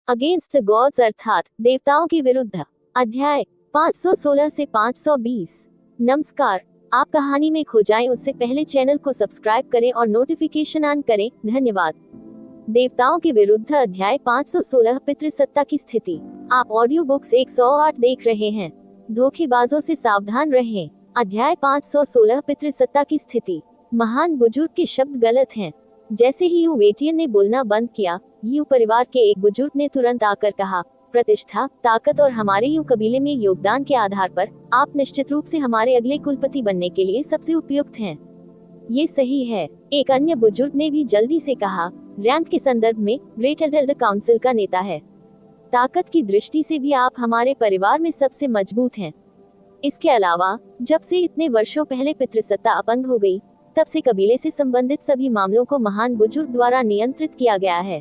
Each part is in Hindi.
अगेंस्ट द गॉड्स अर्थात देवताओं के विरुद्ध। अध्याय 516 से 520। नमस्कार, आप कहानी में खो जाएं उससे पहले चैनल को सब्सक्राइब करें और नोटिफिकेशन ऑन करें। धन्यवाद। देवताओं के विरुद्ध अध्याय 516 पितृसत्ता की स्थिति। आप ऑडियो बुक्स 108 देख रहे हैं। धोखेबाजों से सावधान रहें। अध्याय 516 पितृसत्ता की स्थिति। महान बुजुर्ग के शब्द गलत हैं। जैसे ही यू वेटियन ने बोलना बंद किया, यू परिवार के एक बुजुर्ग ने तुरंत आकर कहा, प्रतिष्ठा, ताकत और हमारे यू कबीले में योगदान के आधार पर आप निश्चित रूप से हमारे अगले कुलपति बनने के लिए सबसे उपयुक्त हैं। ये सही है। एक अन्य बुजुर्ग ने भी जल्दी से कहा, रैंक के संदर्भ में ग्रेट एल्डर काउंसिल का नेता है। ताकत की दृष्टि से भी आप हमारे परिवार में सबसे मजबूत हैं। इसके अलावा जब से इतने वर्षों पहले पितृसत्ता अपंग हो गई, तब से कबीले से संबंधित सभी मामलों को महान बुजुर्ग द्वारा नियंत्रित किया गया है।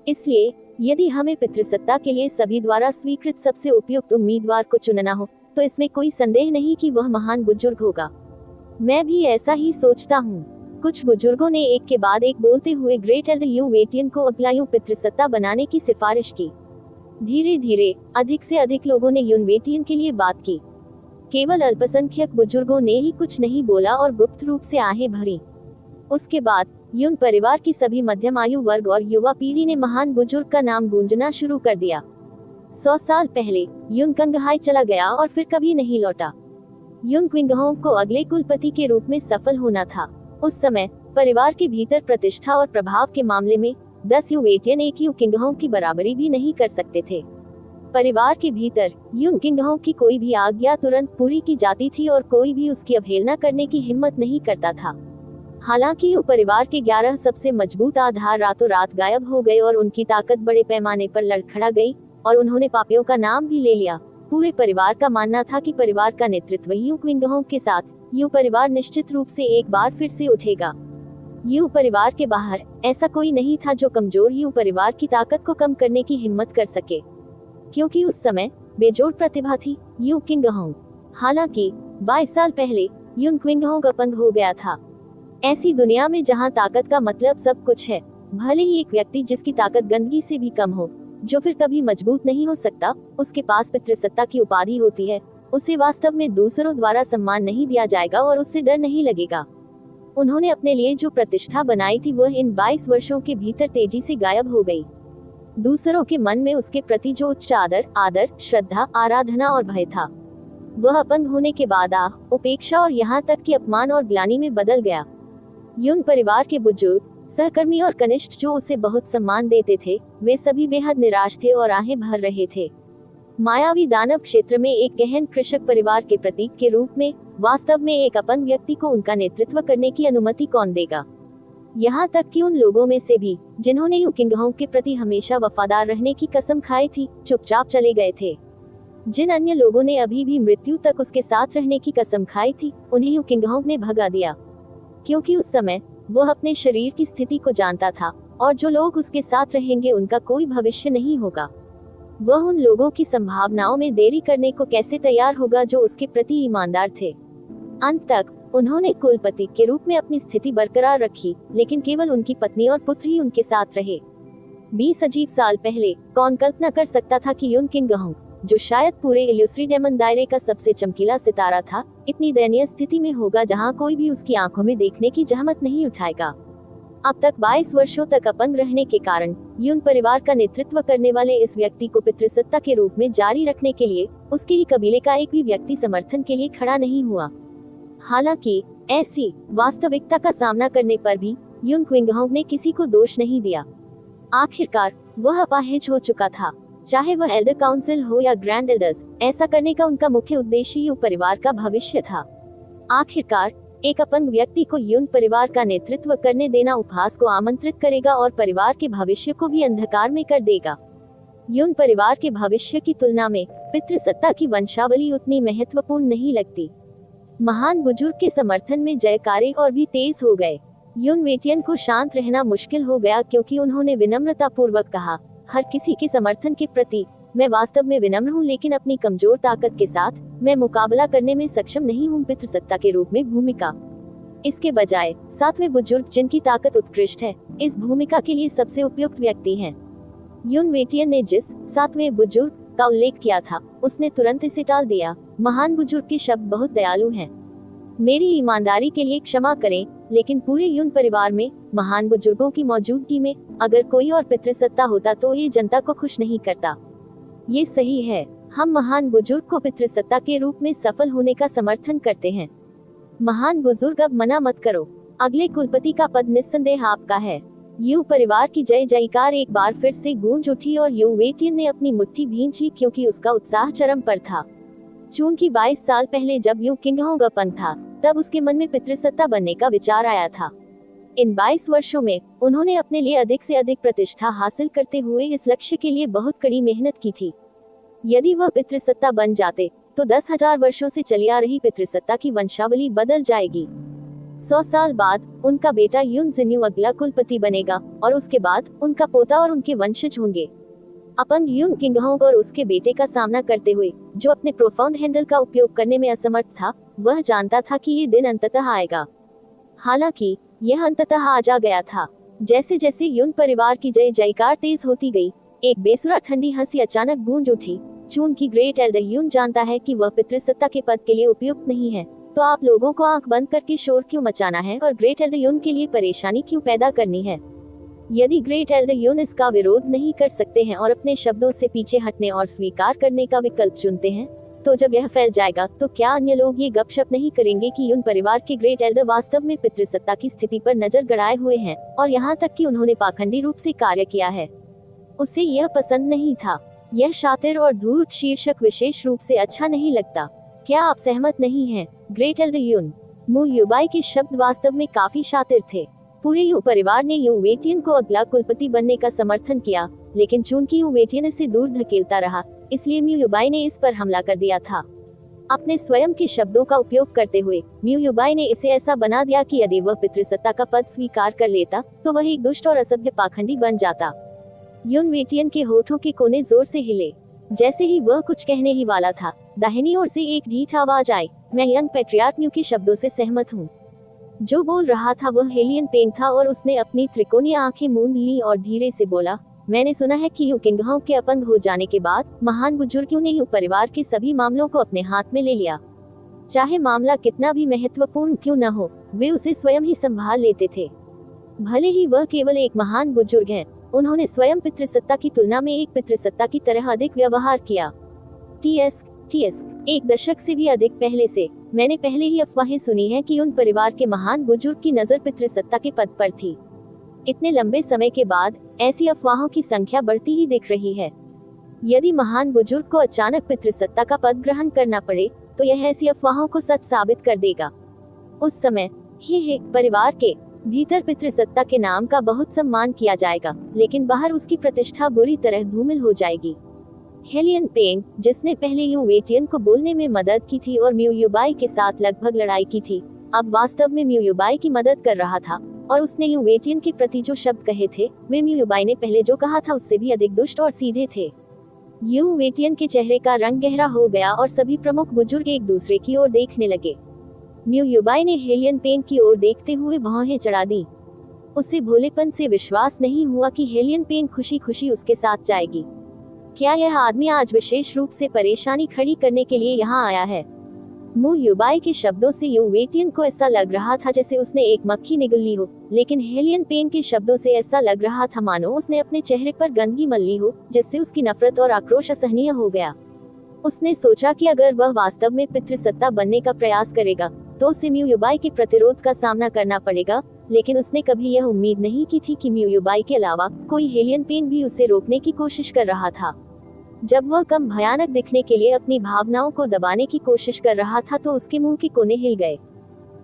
इसलिए यदि हमें पितृसत्ता के लिए सभी द्वारा स्वीकृत सबसे उपयुक्त उम्मीदवार को चुनना हो, तो इसमें कोई संदेह नहीं कि वह महान बुजुर्ग होगा। मैं भी ऐसा ही सोचता हूँ। कुछ बुजुर्गों ने एक के बाद एक बोलते हुए ग्रेट एल्डर यू वेटियन को अगला यू पितृसत्ता बनाने की सिफारिश की। धीरे धीरे अधिक से अधिक लोगों ने यून वेटियन के लिए बात की। केवल अल्पसंख्यक बुजुर्गों ने ही कुछ नहीं बोला और गुप्त रूप से आहें भरी। उसके बाद यून परिवार की सभी मध्यम आयु वर्ग और युवा पीढ़ी ने महान बुजुर्ग का नाम गूंजना शुरू कर दिया। 100 साल पहले यून कंगहाई चला गया और फिर कभी नहीं लौटा। यून क्विंगहोंग को अगले कुलपति के रूप में सफल होना था। उस समय परिवार के भीतर प्रतिष्ठा और प्रभाव के मामले में 10 यू वेटियन एक यू किंगहोंग की बराबरी भी नहीं कर सकते थे। परिवार के भीतर यून किंगहोंग की कोई भी आज्ञा तुरंत पूरी की जाती थी और कोई भी उसकी अवहेलना करने की हिम्मत नहीं करता था। हालांकि यू परिवार के 11 सबसे मजबूत आधार रातों रात गायब हो गए और उनकी ताकत बड़े पैमाने पर लड़खड़ा गई और उन्होंने पापियों का नाम भी ले लिया। पूरे परिवार का मानना था कि परिवार का नेतृत्व यू क्विंगहोंग के साथ यू परिवार निश्चित रूप से एक बार फिर से उठेगा। यू परिवार के बाहर ऐसा कोई नहीं था जो कमजोर यू परिवार की ताकत को कम करने की हिम्मत कर सके, क्योंकि उस समय बेजोड़ प्रतिभा थी यू किंगहोंग। हालांकि 22 साल पहले यून क्विंगहोंग अपंग हो गया था। ऐसी दुनिया में जहां ताकत का मतलब सब कुछ है, भले ही एक व्यक्ति जिसकी ताकत गंदगी से भी कम हो, जो फिर कभी मजबूत नहीं हो सकता, उसके पास पितृसत्ता की उपाधि होती है, उसे वास्तव में दूसरों द्वारा सम्मान नहीं दिया जाएगा और उससे डर नहीं लगेगा। उन्होंने अपने लिए जो प्रतिष्ठा बनाई थी वह इन 22 वर्षों के भीतर तेजी से गायब हो गई। दूसरों के मन में उसके प्रति जो उच्च आदर, श्रद्धा, आराधना और भय था, वह अपंग होने के बाद उपेक्षा और यहाँ तक कि अपमान और ग्लानि में बदल गया। यून परिवार के बुजुर्ग, सहकर्मी और कनिष्ठ जो उसे बहुत सम्मान देते थे, वे सभी बेहद निराश थे और आहें भर रहे थे। मायावी दानव क्षेत्र में एक गहन कृषक परिवार के प्रतीक के रूप में वास्तव में एक अपंग व्यक्ति को उनका नेतृत्व करने की अनुमति कौन देगा? यहाँ तक कि उन लोगों में से भी जिन्होंने यू किंगहोंग के प्रति हमेशा वफादार रहने की कसम खाई थी, चुपचाप चले गए थे। जिन अन्य लोगों ने अभी भी मृत्यु तक उसके साथ रहने की कसम खाई थी, उन्हें यू किंगहोंग ने भगा दिया, क्योंकि उस समय वह अपने शरीर की स्थिति को जानता था और जो लोग उसके साथ रहेंगे उनका कोई भविष्य नहीं होगा। वह उन लोगों की संभावनाओं में देरी करने को कैसे तैयार होगा जो उसके प्रति ईमानदार थे। अंत तक उन्होंने कुलपति के रूप में अपनी स्थिति बरकरार रखी, लेकिन केवल उनकी पत्नी और पुत्र ही उनके साथ रहे। 20 अजीब साल पहले कौन कल्पना कर सकता था कि यून किंगहोंग, जो शायद पूरे इल्यूस्ट्री डेमन दायरे का सबसे चमकीला सितारा था, इतनी दयनीय स्थिति में होगा जहां कोई भी उसकी आंखों में देखने की जहमत नहीं उठाएगा। अब तक 22 वर्षों तक अपंग रहने के कारण यून परिवार का नेतृत्व करने वाले इस व्यक्ति को पितृसत्ता के रूप में जारी रखने के लिए उसके ही कबीले का एक भी व्यक्ति समर्थन के लिए खड़ा नहीं हुआ। हालांकि ऐसी वास्तविकता का सामना करने पर भी यून क्विंगहोंग ने किसी को दोष नहीं दिया। आखिरकार वह अपाहिज हो चुका था। चाहे वह एल्डर काउंसिल हो या ग्रैंड एल्डर्स, ऐसा करने का उनका मुख्य उद्देश्य यू परिवार का भविष्य था। आखिरकार एक अपंग व्यक्ति को यून परिवार का नेतृत्व करने देना उपहास को आमंत्रित करेगा और परिवार के भविष्य को भी अंधकार में कर देगा। यून परिवार के भविष्य की तुलना में पितृसत्ता की वंशावली उतनी महत्वपूर्ण नहीं लगती। महान बुजुर्ग के समर्थन में जयकारे और भी तेज हो गए। यून वेटियन को शांत रहना मुश्किल हो गया, क्योंकि उन्होंने विनम्रता पूर्वक कहा, हर किसी के समर्थन के प्रति मैं वास्तव में विनम्र हूँ, लेकिन अपनी कमजोर ताकत के साथ मैं मुकाबला करने में सक्षम नहीं हूँ पितृसत्ता के रूप में भूमिका। इसके बजाय 7वें बुजुर्ग, जिनकी ताकत उत्कृष्ट है, इस भूमिका के लिए सबसे उपयुक्त व्यक्ति हैं। यून वेटियन ने जिस 7वें बुजुर्ग का उल्लेख किया था, उसने तुरंत इसे टाल दिया। महान बुजुर्ग के शब्द बहुत दयालु हैं। मेरी ईमानदारी के लिए क्षमा करें, लेकिन पूरे यून परिवार में महान बुजुर्गों की मौजूदगी में अगर कोई और पितृसत्ता होता तो ये जनता को खुश नहीं करता। ये सही है, हम महान बुजुर्ग को पितृसत्ता के रूप में सफल होने का समर्थन करते हैं। महान बुजुर्ग, अब मना मत करो, अगले कुलपति का पद निस्संदेह आपका है। यू परिवार की जय जयकार एक बार फिर से गूंज उठी और यू वेटियन ने अपनी मुट्ठी भींच ली, क्योंकि उसका उत्साह चरम पर था। चूंकि 22 साल पहले जब यू किंगहोंग अपन था, तब उसके मन में पितृसत्ता बनने का विचार आया था। इन 22 वर्षों में उन्होंने अपने लिए अधिक से अधिक प्रतिष्ठा हासिल करते हुए इस लक्ष्य के लिए बहुत कड़ी मेहनत की थी। यदि वह पितृसत्ता बन जाते तो 10,000 वर्षों से चली आ रही पितृसत्ता की वंशावली बदल जाएगी। 100 साल बाद उनका बेटा यून जिन्यू अगला कुलपति बनेगा और उसके बाद उनका पोता और उनके वंशज होंगे। अपन यून किंगहोंग और उसके बेटे का सामना करते हुए, जो अपने प्रोफाउंड हैंडल का उपयोग करने में असमर्थ था, वह जानता था कि ये दिन अंततः आएगा। हालांकि यह अंततः आ जा गया था। जैसे जैसे यून परिवार की जय जयकार तेज होती गई, एक बेसुरा ठंडी हंसी अचानक गूंज उठी। चूंकि ग्रेट एल्डर यून जानता है कि वह पितृसत्ता के पद के लिए उपयुक्त नहीं है, तो आप लोगों को आंख बंद करके शोर क्यों मचाना है और ग्रेट एल्डर यून के लिए परेशानी क्यों पैदा करनी है। यदि ग्रेट एल्डर यून इसका विरोध नहीं कर सकते हैं और अपने शब्दों से पीछे हटने और स्वीकार करने का विकल्प चुनते हैं, तो जब यह फैल जाएगा तो क्या अन्य लोग ये गपशप नहीं करेंगे कि यून परिवार के ग्रेट एल्डर वास्तव में पितृसत्ता की स्थिति पर नजर गड़ाए हुए हैं, और यहाँ तक कि उन्होंने पाखंडी रूप से कार्य किया है। उसे यह पसंद नहीं था। यह शातिर और धूर्त शीर्षक विशेष रूप से अच्छा नहीं लगता। क्या आप सहमत नहीं हैं? ग्रेट एल्डर यून मु युबाई के शब्द वास्तव में काफी शातिर थे। पूरे यू परिवार ने यू वेटियन को अगला कुलपति बनने का समर्थन किया, लेकिन चूंकि यू वेटियन इसे दूर धकेलता रहा, इसलिए म्यू युबाई ने इस पर हमला कर दिया था। अपने स्वयं के शब्दों का उपयोग करते हुए म्यू युबाई ने इसे ऐसा बना दिया कि यदि वह पितृसत्ता का पद स्वीकार कर लेता तो वह एक दुष्ट और असभ्य पाखंडी बन जाता। यून वेटियन के होठों के कोने जोर से हिले। जैसे ही वह कुछ कहने ही वाला था, दाहिनी ओर से एक ढीठ आवाज आई। मैं यंग पैट्रियार्क म्यू के शब्दों से सहमत हूँ। जो बोल रहा था वह हेलियन पेंग था और उसने अपनी त्रिकोणीय आंखें मूंद ली और धीरे से बोला, मैंने सुना है कि यू किंगहोंग के अपंग हो जाने के बाद महान बुजुर्गों ने यू परिवार के सभी मामलों को अपने हाथ में ले लिया। चाहे मामला कितना भी महत्वपूर्ण क्यों न हो, वे उसे स्वयं ही संभाल लेते थे। भले ही वह केवल एक महान बुजुर्ग हैं, उन्होंने स्वयं पितृसत्ता की तुलना में एक पितृसत्ता की तरह अधिक व्यवहार किया। टीएस एक दशक से भी अधिक पहले से मैंने पहले ही अफवाहें सुनी हैं कि उन परिवार के महान बुजुर्ग की नजर पितृसत्ता के पद पर थी। इतने लंबे समय के बाद ऐसी अफवाहों की संख्या बढ़ती ही दिख रही है। यदि महान बुजुर्ग को अचानक पितृसत्ता का पद ग्रहण करना पड़े, तो यह ऐसी अफवाहों को सच साबित कर देगा। उस समय ही परिवार के भीतर पितृसत्ता के नाम का बहुत सम्मान किया जाएगा, लेकिन बाहर उसकी प्रतिष्ठा बुरी तरह धूमिल हो जाएगी। हेलियन पेंग, जिसने पहले यू वेटियन को बोलने में मदद की थी और म्यू युबाई के साथ लगभग लड़ाई की थी, अब वास्तव में म्यू युबाई की मदद कर रहा था, और उसने यू वेटियन के प्रति जो शब्द कहे थे, वे म्यू युबाई ने पहले जो कहा था उससे भी अधिक दुष्ट और सीधे थे। यू वेटियन के चेहरे का रंग गहरा हो गया और सभी प्रमुख बुजुर्ग एक दूसरे की ओर देखने लगे। म्यू युबाई ने हेलियन पेंग की ओर देखते हुए भौहें चढ़ा दी। उसे भोलेपन से विश्वास नहीं हुआ कि हेलियन पेंग खुशी खुशी उसके साथ जाएगी। क्या यह आदमी आज विशेष रूप से परेशानी खड़ी करने के लिए यहाँ आया है? मु युबाई के शब्दों से यू वेटियन को ऐसा लग रहा था जैसे उसने एक मक्खी निगल ली हो, लेकिन हेलियन पेंग के शब्दों से ऐसा लग रहा था मानो उसने अपने चेहरे पर गंदगी मल ली हो, जिससे उसकी नफरत और आक्रोश असहनीय हो गया। उसने सोचा कि अगर वह वास्तव में पितृसत्ता बनने का प्रयास करेगा तो उसे म्यू युबाई के प्रतिरोध का सामना करना पड़ेगा, लेकिन उसने कभी यह उम्मीद नहीं की थी कि म्यू युबाई के अलावा कोई हेलियन पेंग भी उसे रोकने की कोशिश कर रहा था। जब वह कम भयानक दिखने के लिए अपनी भावनाओं को दबाने की कोशिश कर रहा था तो उसके मुंह के कोने हिल गए।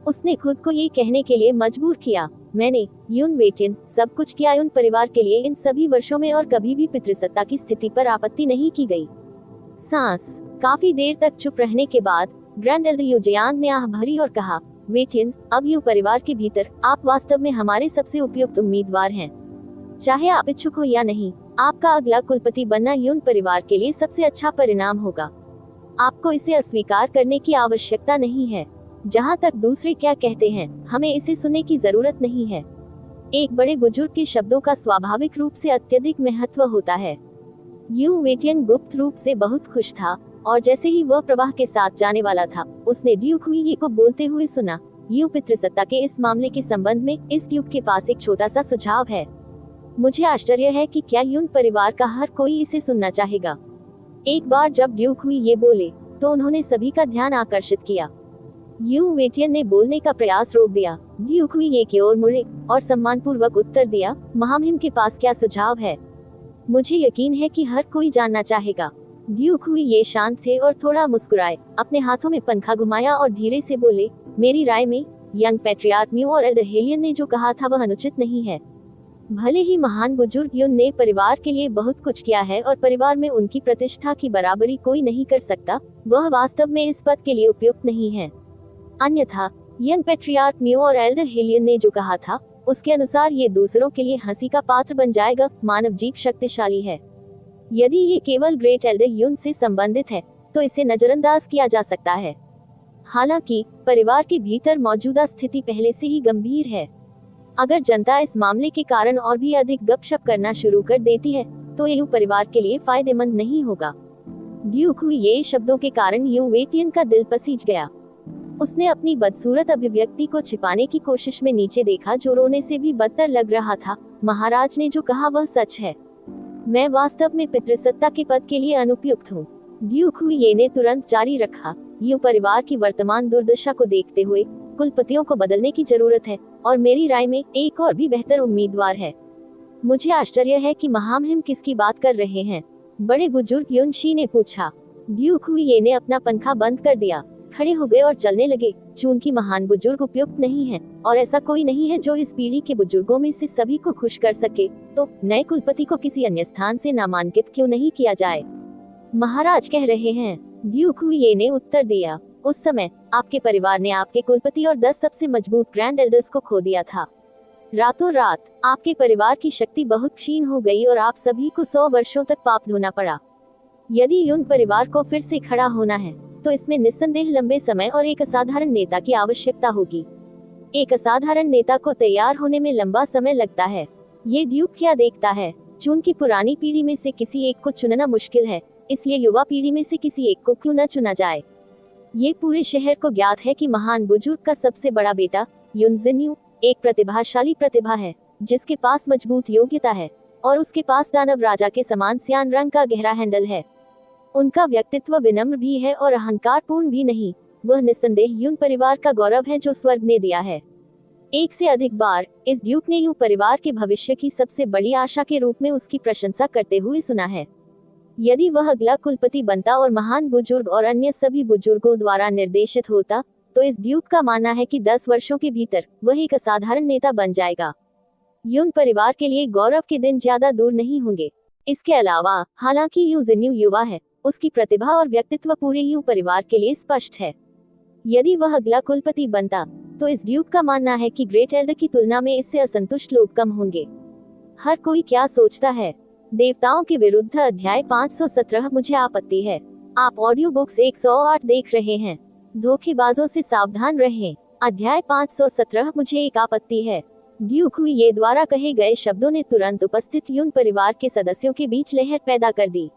उसने खुद को ये कहने के लिए मजबूर किया, मैंने यून वेटियन सब कुछ किया उन परिवार के लिए इन सभी वर्षों में, और कभी भी पितृसत्ता की स्थिति पर आपत्ति नहीं की गई। सांस काफी देर तक चुप रहने के बाद ग्रैंड एल्डर यूजियांग ने आह भरी और कहा, वेटियन, अब यू परिवार के भीतर आप वास्तव में हमारे सबसे उपयुक्त उम्मीदवार हैं। चाहे आप इच्छुक हो या नहीं, आपका अगला कुलपति बनना यून परिवार के लिए सबसे अच्छा परिणाम होगा। आपको इसे अस्वीकार करने की आवश्यकता नहीं है। जहाँ तक दूसरे क्या कहते हैं, हमें इसे सुनने की जरूरत नहीं है। एक बड़े बुजुर्ग के शब्दों का स्वाभाविक रूप से अत्यधिक महत्व होता है। यू वेटियन गुप्त रूप से बहुत खुश था, और जैसे ही वह प्रवाह के साथ जाने वाला था, उसने ड्यूक हुई को बोलते हुए सुना, यू पितृसत्ता के इस मामले के संबंध में इस ड्यूक के पास एक छोटा सा सुझाव है। मुझे आश्चर्य है कि क्या यून परिवार का हर कोई इसे सुनना चाहेगा। एक बार जब ड्यूक हुई ये बोले, तो उन्होंने सभी का ध्यान आकर्षित किया। यू वेटियन ने बोलने का प्रयास रोक दिया। ड्यूक हुई ये की ओर मुड़े और सम्मानपूर्वक उत्तर दिया, महामहिम के पास क्या सुझाव है? मुझे यकीन है कि हर कोई जानना चाहेगा। ड्यूक हुई ये शांत थे और थोड़ा मुस्कुराए, अपने हाथों में पंखा घुमाया और धीरे से बोले, मेरी राय में यंग पैट्रियार्क म्यू और एल्डर हेलियन ने जो कहा था वह अनुचित नहीं है। भले ही महान बुजुर्ग युन ने परिवार के लिए बहुत कुछ किया है और परिवार में उनकी प्रतिष्ठा की बराबरी कोई नहीं कर सकता, वह वास्तव में इस पद के लिए उपयुक्त नहीं है। अन्यथा यंग पैट्रियार्क म्यू और एल्डर हेलियन ने जो कहा था, उसके अनुसार ये दूसरों के लिए हंसी का पात्र बन जाएगा। मानव जीव शक्तिशाली है। यदि ये केवल ग्रेट एल्डर युन से संबंधित है, तो इसे नजरअंदाज किया जा सकता है। हालांकि परिवार के भीतर मौजूदा स्थिति पहले से ही गंभीर है। अगर जनता इस मामले के कारण और भी अधिक गपशप करना शुरू कर देती है, तो यू परिवार के लिए फायदेमंद नहीं होगा। ड्यूक हुई ये शब्दों के कारण यू वेटियन का दिल पसीज गया। उसने अपनी बदसूरत अभिव्यक्ति को छिपाने की कोशिश में नीचे देखा, जो रोने से भी बदतर लग रहा था। महाराज ने जो कहा वह सच है। मैं वास्तव में पितृसत्ता के पद के लिए अनुपयुक्त हूँ। ड्यूक हुई ने तुरंत जारी रखा, यू परिवार की वर्तमान दुर्दशा को देखते हुए कुलपतियों को बदलने की जरूरत है, और मेरी राय में एक और भी बेहतर उम्मीदवार है। मुझे आश्चर्य है कि महामहिम किसकी बात कर रहे हैं? बड़े बुजुर्ग युनशी ने पूछा। ड्यूक हुई ने अपना पंखा बंद कर दिया, खड़े हो गए और चलने लगे। चूंकि महान बुजुर्ग उपयुक्त नहीं है और ऐसा कोई नहीं है जो इस पीढ़ी के बुजुर्गों में से सभी को खुश कर सके, तो नए कुलपति को किसी अन्य स्थान से नामांकित क्यों नहीं किया जाए? महाराज कह रहे हैं, ड्यूक हुई ने उत्तर दिया। उस समय आपके परिवार ने आपके कुलपति और 10 सबसे मजबूत ग्रैंड एल्डर्स को खो दिया था। रातों रात आपके परिवार की शक्ति बहुत क्षीण हो गई और आप सभी को 100 वर्षों तक पाप ढोना पड़ा। यदि यून परिवार को फिर से खड़ा होना है, तो इसमें निस्संदेह लंबे समय और एक असाधारण नेता की आवश्यकता होगी। एक असाधारण नेता को तैयार होने में लंबा समय लगता है। ये ड्यूक क्या देखता है? चूंकि पुरानी पीढ़ी में से किसी एक को चुनना मुश्किल है, इसलिए युवा पीढ़ी में से किसी एक को क्यों न चुना जाए। ये पूरे शहर को ज्ञात है कि महान बुजुर्ग का सबसे बड़ा बेटा युन जिन्यू एक प्रतिभाशाली प्रतिभा है, जिसके पास मजबूत योग्यता है, और उसके पास दानव राजा के समान सियान रंग का गहरा हैंडल है। उनका व्यक्तित्व विनम्र भी है और अहंकारपूर्ण भी नहीं। वह निस्संदेह यून परिवार का गौरव है जो स्वर्ग ने दिया है। एक से अधिक बार इस ड्यूक ने यून परिवार के भविष्य की सबसे बड़ी आशा के रूप में उसकी प्रशंसा करते हुए सुना है। यदि वह अगला कुलपति बनता और महान बुजुर्ग और अन्य सभी बुजुर्गों द्वारा निर्देशित होता, तो इस ड्यूक का मानना है कि 10 वर्षों के भीतर वह एक असाधारण नेता बन जाएगा। यून परिवार के लिए गौरव के दिन ज्यादा दूर नहीं होंगे। इसके अलावा हालांकि यू जिन्यू युवा है, उसकी प्रतिभा और व्यक्तित्व पूरे यू परिवार के लिए स्पष्ट है। यदि वह अगला कुलपति बनता, तो इस ड्यूक का मानना है कि ग्रेट एल्डर की तुलना में इससे असंतुष्ट लोग कम होंगे। हर कोई क्या सोचता है? देवताओं के विरुद्ध अध्याय 517। मुझे आपत्ति है। आप ऑडियो बुक्स 108 देख रहे हैं। धोखेबाजों से सावधान रहें। अध्याय 517। मुझे एक आपत्ति है। ड्यूक हुई ये द्वारा कहे गए शब्दों ने तुरंत उपस्थित यून परिवार के सदस्यों के बीच लहर पैदा कर दी।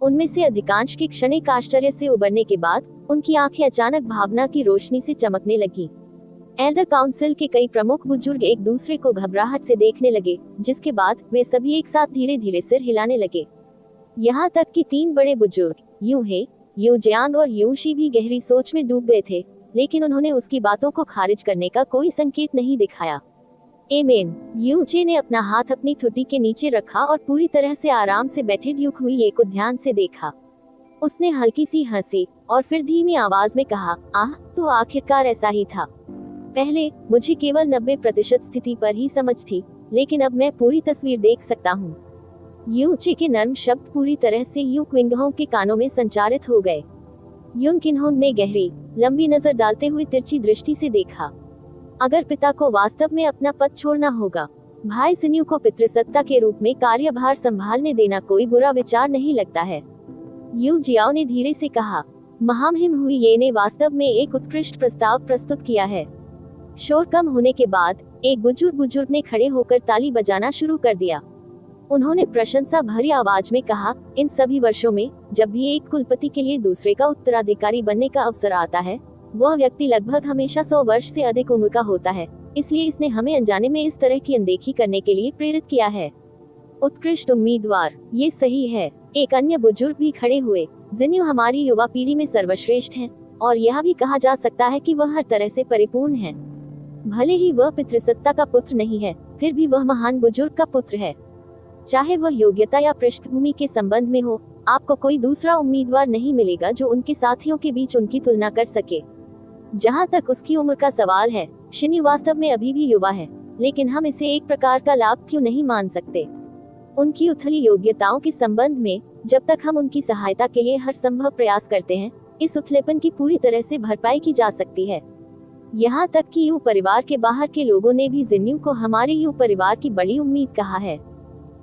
उनमें से अधिकांश के क्षणिक आश्चर्य से उबरने के बाद उनकी आंखें अचानक भावना की रोशनी से चमकने लगी। एल्डर काउंसिल के कई प्रमुख बुजुर्ग एक दूसरे को घबराहट से देखने लगे, जिसके बाद वे सभी एक साथ धीरे धीरे सिर हिलाने लगे। यहाँ तक कि 3 बड़े बुजुर्ग यू हे, यू जियांग और यू शी भी गहरी सोच में डूब गए थे, लेकिन उन्होंने उसकी बातों को खारिज करने का कोई संकेत नहीं दिखाया। एमेन। यू चे ने अपना हाथ अपनी ठुड्डी के नीचे रखा और पूरी तरह से आराम से बैठे ड्यूक हुई को ध्यान से देखा। उसने हल्की सी हंसी और फिर धीमी आवाज में कहा, आह, तो आखिरकार ऐसा ही था। पहले मुझे केवल 90% स्थिति पर ही समझ थी, लेकिन अब मैं पूरी तस्वीर देख सकता हूँ। यू चे के नर्म शब्द पूरी तरह से यू क्विंगहोंग के कानों में संचारित हो गए। यून किन्होंग ने गहरी लंबी नजर डालते हुए तिरछी दृष्टि से देखा। अगर पिता को वास्तव में अपना पद छोड़ना होगा, भाई जिन्यू को पितृसत्ता के रूप में कार्यभार संभालने देना कोई बुरा विचार नहीं लगता है। यू जियाओ ने धीरे से कहा, महामहिम हुई ने वास्तव में एक उत्कृष्ट प्रस्ताव प्रस्तुत किया है। शोर कम होने के बाद एक बुजुर्ग ने खड़े होकर ताली बजाना शुरू कर दिया। उन्होंने प्रशंसा भरी आवाज में कहा, इन सभी वर्षों में जब भी एक कुलपति के लिए दूसरे का उत्तराधिकारी बनने का अवसर आता है, वह व्यक्ति लगभग हमेशा 100 वर्ष से अधिक उम्र का होता है। इसलिए इसने हमें अनजाने में इस तरह की अनदेखी करने के लिए प्रेरित किया है। उत्कृष्ट उम्मीदवार, ये सही है। एक अन्य बुजुर्ग भी खड़े हुए। जिन्यू हमारी युवा पीढ़ी में सर्वश्रेष्ठ हैं, और यह भी कहा जा सकता है कि वह हर तरह से परिपूर्ण है। भले ही वह पितृसत्ता का पुत्र नहीं है, फिर भी वह महान बुजुर्ग का पुत्र है। चाहे वह योग्यता या पृष्ठभूमि के संबंध में हो, आपको कोई दूसरा उम्मीदवार नहीं मिलेगा जो उनके साथियों के बीच उनकी तुलना कर सके। जहाँ तक उसकी उम्र का सवाल है, शिन्यू वास्तव में अभी भी युवा है, लेकिन हम इसे एक प्रकार का लाभ क्यों नहीं मान सकते? उनकी उथली योग्यताओं के संबंध में जब तक हम उनकी सहायता के लिए हर संभव प्रयास करते हैं, इस उथलेपन की पूरी तरह से भरपाई की जा सकती है। यहाँ तक कि यू परिवार के बाहर के लोगों ने भी जिन्यू को हमारे यू परिवार की बड़ी उम्मीद कहा है।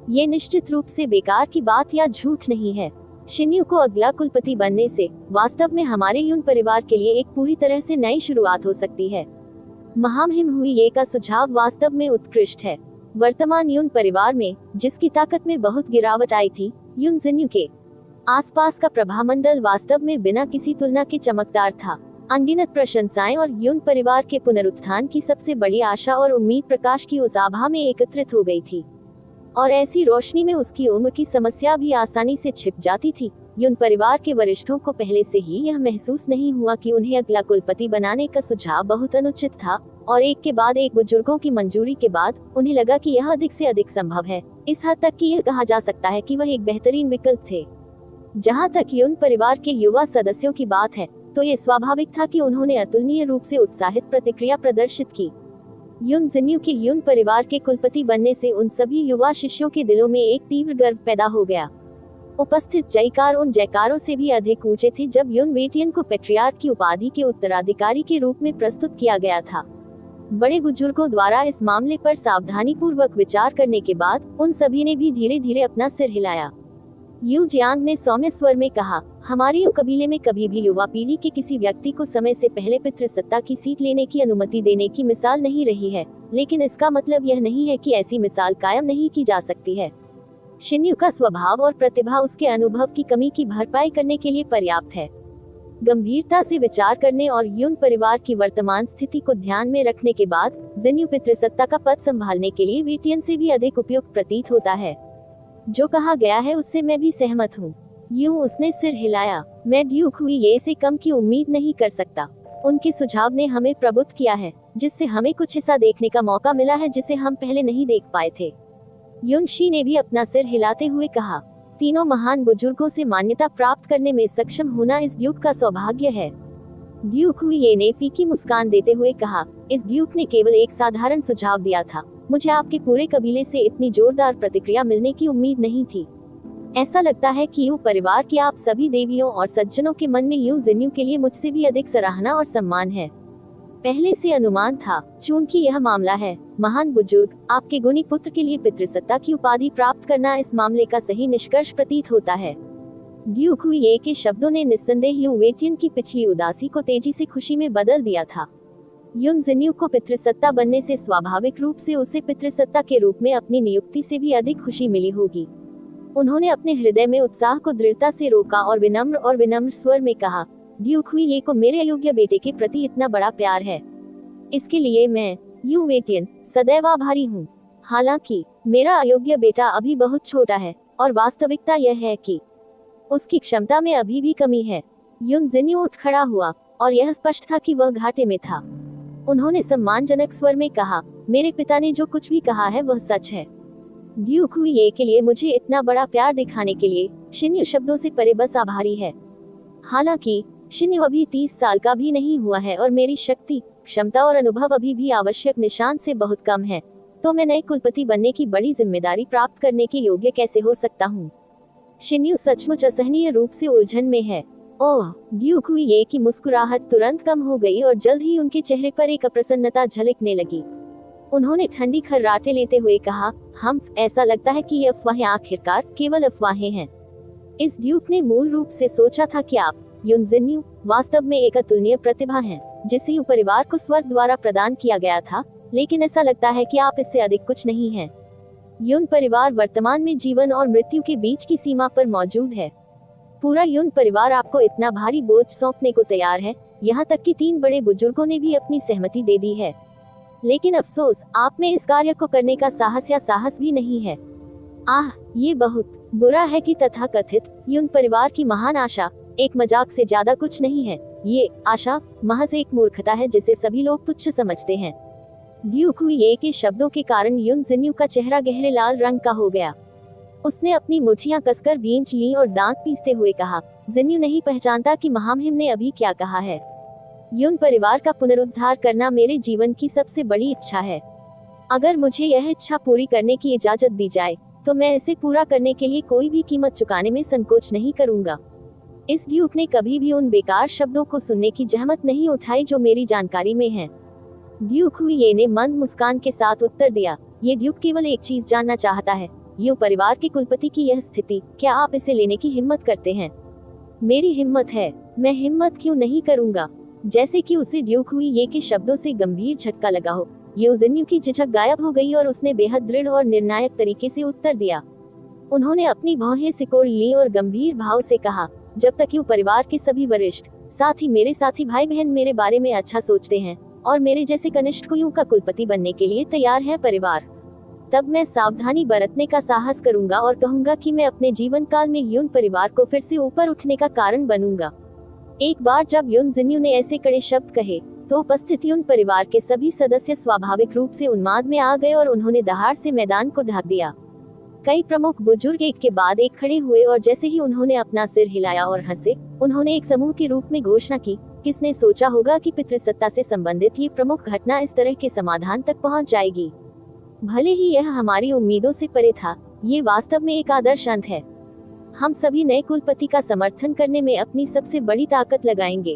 ये निश्चित रूप से बेकार की बात या झूठ नहीं है। शिन्यू को अगला कुलपति बनने से वास्तव में हमारे यून परिवार के लिए एक पूरी तरह से नई शुरुआत हो सकती है। महामहिम हुई ये का सुझाव वास्तव में उत्कृष्ट है। वर्तमान यून परिवार में जिसकी ताकत में बहुत गिरावट आई थी, यून जिन्यू के आसपास का प्रभामंडल वास्तव में बिना किसी तुलना के चमकदार था। अनगिनत प्रशंसाएं और यून परिवार के पुनरुत्थान की सबसे बड़ी आशा और उम्मीद प्रकाश की उस आभा में एकत्रित हो गई थी, और ऐसी रोशनी में उसकी उम्र की समस्या भी आसानी से छिप जाती थी। यून परिवार के वरिष्ठों को पहले से ही यह महसूस नहीं हुआ कि उन्हें अगला कुलपति बनाने का सुझाव बहुत अनुचित था, और एक के बाद एक बुजुर्गों की मंजूरी के बाद उन्हें लगा कि यह अधिक से अधिक संभव है। इस हद तक कि यह कहा जा सकता है कि वह एक बेहतरीन विकल्प थे। जहाँ तक यून परिवार के युवा सदस्यों की बात है, तो ये स्वाभाविक था कि उन्होंने अतुलनीय रूप से उत्साहित प्रतिक्रिया प्रदर्शित की। यून जिन्यू के यून परिवार के कुलपति बनने से उन सभी युवा शिष्यों के दिलों में एक तीव्र गर्व पैदा हो गया। उपस्थित जयकार उन जयकारों से भी अधिक ऊंचे थे जब यून वेटियन को पेट्रियार्क की उपाधि के उत्तराधिकारी के रूप में प्रस्तुत किया गया था। बड़े बुजुर्गों द्वारा इस मामले पर सावधानी पूर्वक विचार करने के बाद उन सभी ने भी धीरे धीरे अपना सिर हिलाया। यू जियांग ने सौम्य स्वर में कहा, हमारे यू कबीले में कभी भी युवा पीढ़ी के किसी व्यक्ति को समय से पहले पितृसत्ता की सीट लेने की अनुमति देने की मिसाल नहीं रही है, लेकिन इसका मतलब यह नहीं है कि ऐसी मिसाल कायम नहीं की जा सकती है। शिन्यू का स्वभाव और प्रतिभा उसके अनुभव की कमी की भरपाई करने के लिए पर्याप्त है। गंभीरता से विचार करने और यून परिवार की वर्तमान स्थिति को ध्यान में रखने के बाद जिन्यू पितृसत्ता का पद संभालने के लिए वेटियन से भी अधिक उपयुक्त प्रतीत होता है। जो कहा गया है उससे मैं भी सहमत हूँ। यूं उसने सिर हिलाया। मैं ड्यूक हुई ये से कम की उम्मीद नहीं कर सकता। उनके सुझाव ने हमें प्रबुद्ध किया है, जिससे हमें कुछ ऐसा देखने का मौका मिला है जिसे हम पहले नहीं देख पाए थे। यून शी ने भी अपना सिर हिलाते हुए कहा, तीनों महान बुजुर्गों से मान्यता प्राप्त करने में सक्षम होना इस ड्यूक का सौभाग्य है। ड्यूक हुई ये ने फीकी मुस्कान देते हुए कहा, इस ड्यूक ने केवल एक साधारण सुझाव दिया था। मुझे आपके पूरे कबीले से इतनी जोरदार प्रतिक्रिया मिलने की उम्मीद नहीं थी। ऐसा लगता है कि यू परिवार की आप सभी देवियों और सज्जनों के मन में यू जिन्यू के लिए मुझसे भी अधिक सराहना और सम्मान है। पहले से अनुमान था, चूंकि यह मामला है। महान बुजुर्ग, आपके गुणी पुत्र के लिए पितृसत्ता की उपाधि प्राप्त करना इस मामले का सही निष्कर्ष प्रतीत होता है। ड्यूक हुई के शब्दों ने निस्संदेह यू वेटियन की पिछली उदासी को तेजी से खुशी में बदल दिया था। यून जिन्यू को पितृसत्ता बनने से स्वाभाविक रूप से उसे पितृसत्ता के रूप में अपनी नियुक्ति से भी अधिक खुशी मिली होगी। उन्होंने अपने हृदय में उत्साह को दृढ़ता से रोका और विनम्र स्वर में कहा, ड्यूक हुई ये को मेरे अयोग्य बेटे के प्रति इतना बड़ा प्यार है, इसके लिए मैं यू वेटियन सदैव आभारी हूँ। हालांकि मेरा अयोग्य बेटा अभी बहुत छोटा है, और वास्तविकता यह है कि उसकी क्षमता में अभी भी कमी है। यून जिन्यू उठ खड़ा हुआ, और यह स्पष्ट था कि वह घाटे में था। उन्होंने सम्मानजनक स्वर में कहा, मेरे पिता ने जो कुछ भी कहा है वह सच है। ड्यूक हुई ये के लिए मुझे इतना बड़ा प्यार दिखाने के लिए शिन्यू शब्दों से परे बस आभारी है। हालांकि शिन्यू अभी 30 साल का भी नहीं हुआ है, और मेरी शक्ति, क्षमता और अनुभव अभी भी आवश्यक निशान से बहुत कम है, तो मैं नए कुलपति बनने की बड़ी जिम्मेदारी प्राप्त करने के योग्य कैसे हो सकता हूँ? शिन्यू सचमुच असहनीय रूप से उलझन में है। ओह, ड्यूक हुई ये की मुस्कुराहट तुरंत कम हो गई और जल्द ही उनके चेहरे पर एक अप्रसन्नता झलकने लगी। उन्होंने ठंडी खर्राटे लेते हुए कहा, हम ऐसा लगता है कि ये अफवाहें आखिरकार केवल अफवाहें हैं। इस ड्यूक ने मूल रूप से सोचा था कि आप यून जिन्यू वास्तव में एक अतुलनीय प्रतिभा हैं, जिसे यू परिवार को स्वर्ग द्वारा प्रदान किया गया था, लेकिन ऐसा लगता है कि आप इससे अधिक कुछ नहीं हैं। युन परिवार वर्तमान में जीवन और मृत्यु के बीच की सीमा पर मौजूद है। पूरा युन परिवार आपको इतना भारी बोझ सौंपने को तैयार है, यहाँ तक कि 3 बड़े बुजुर्गों ने भी अपनी सहमति दे दी है। लेकिन अफसोस, आप में इस कार्य को करने का साहस भी नहीं है। आह, ये बहुत बुरा है कि तथाकथित युन परिवार की महान आशा एक मजाक से ज्यादा कुछ नहीं है। ये आशा महज एक मूर्खता है जिसे सभी लोग तुच्छ समझते हैं। ड्यूक हुई के शब्दों के कारण युन जिन्यू का चेहरा गहरे लाल रंग का हो गया। उसने अपनी मुठ्ठियां कसकर भींच लीं और दांत पीसते हुए कहा, जिन्यू नहीं पहचानता कि महामहिम ने अभी क्या कहा है। युन परिवार का पुनरुद्धार करना मेरे जीवन की सबसे बड़ी इच्छा है। अगर मुझे यह इच्छा पूरी करने की इजाजत दी जाए तो मैं इसे पूरा करने के लिए कोई भी कीमत चुकाने में संकोच नहीं करूंगा। इस ड्यूक ने कभी भी उन बेकार शब्दों को सुनने की जहमत नहीं उठाई जो मेरी जानकारी में हैं। ड्यूक हुई ने मंद मुस्कान के साथ उत्तर दिया, ये ड्यूक केवल एक चीज जानना चाहता है, यू परिवार के कुलपति की यह स्थिति, क्या आप इसे लेने की हिम्मत करते हैं? मेरी हिम्मत है, मैं हिम्मत क्यों नहीं करूंगा। जैसे कि उसे ड्यूक हुई के शब्दों से गंभीर झटका लगा हो, यू जिन्यू की झिझक गायब हो गई और उसने बेहद दृढ़ और निर्णायक तरीके से उत्तर दिया। उन्होंने अपनी भौहें सिकोड़ ली और गंभीर भाव से कहा, जब तक यू परिवार के सभी वरिष्ठ, साथ ही मेरे साथी भाई बहन मेरे बारे में अच्छा सोचते हैं और मेरे जैसे कनिष्ठ को यूं का कुलपति बनने के लिए तैयार है परिवार, तब मैं सावधानी बरतने का साहस करूंगा और कहूंगा कि मैं अपने जीवन काल में युन परिवार को फिर से ऊपर उठने का कारण बनूंगा। एक बार जब युन जिन्यू ने ऐसे कड़े शब्द कहे तो उपस्थित युन परिवार के सभी सदस्य स्वाभाविक रूप से उन्माद में आ गए और उन्होंने दहाड़ से मैदान को ढक दिया। कई प्रमुख बुजुर्ग एक के बाद एक खड़े हुए और जैसे ही उन्होंने अपना सिर हिलाया और हंसे, उन्होंने एक समूह के रूप में घोषणा की, किसने सोचा होगा कि पितृसत्ता से संबंधित ये प्रमुख घटना इस तरह के समाधान तक पहुंच जाएगी। भले ही यह हमारी उम्मीदों से परे था, ये वास्तव में एक आदर्श अंत है। हम सभी नए कुलपति का समर्थन करने में अपनी सबसे बड़ी ताकत लगाएंगे।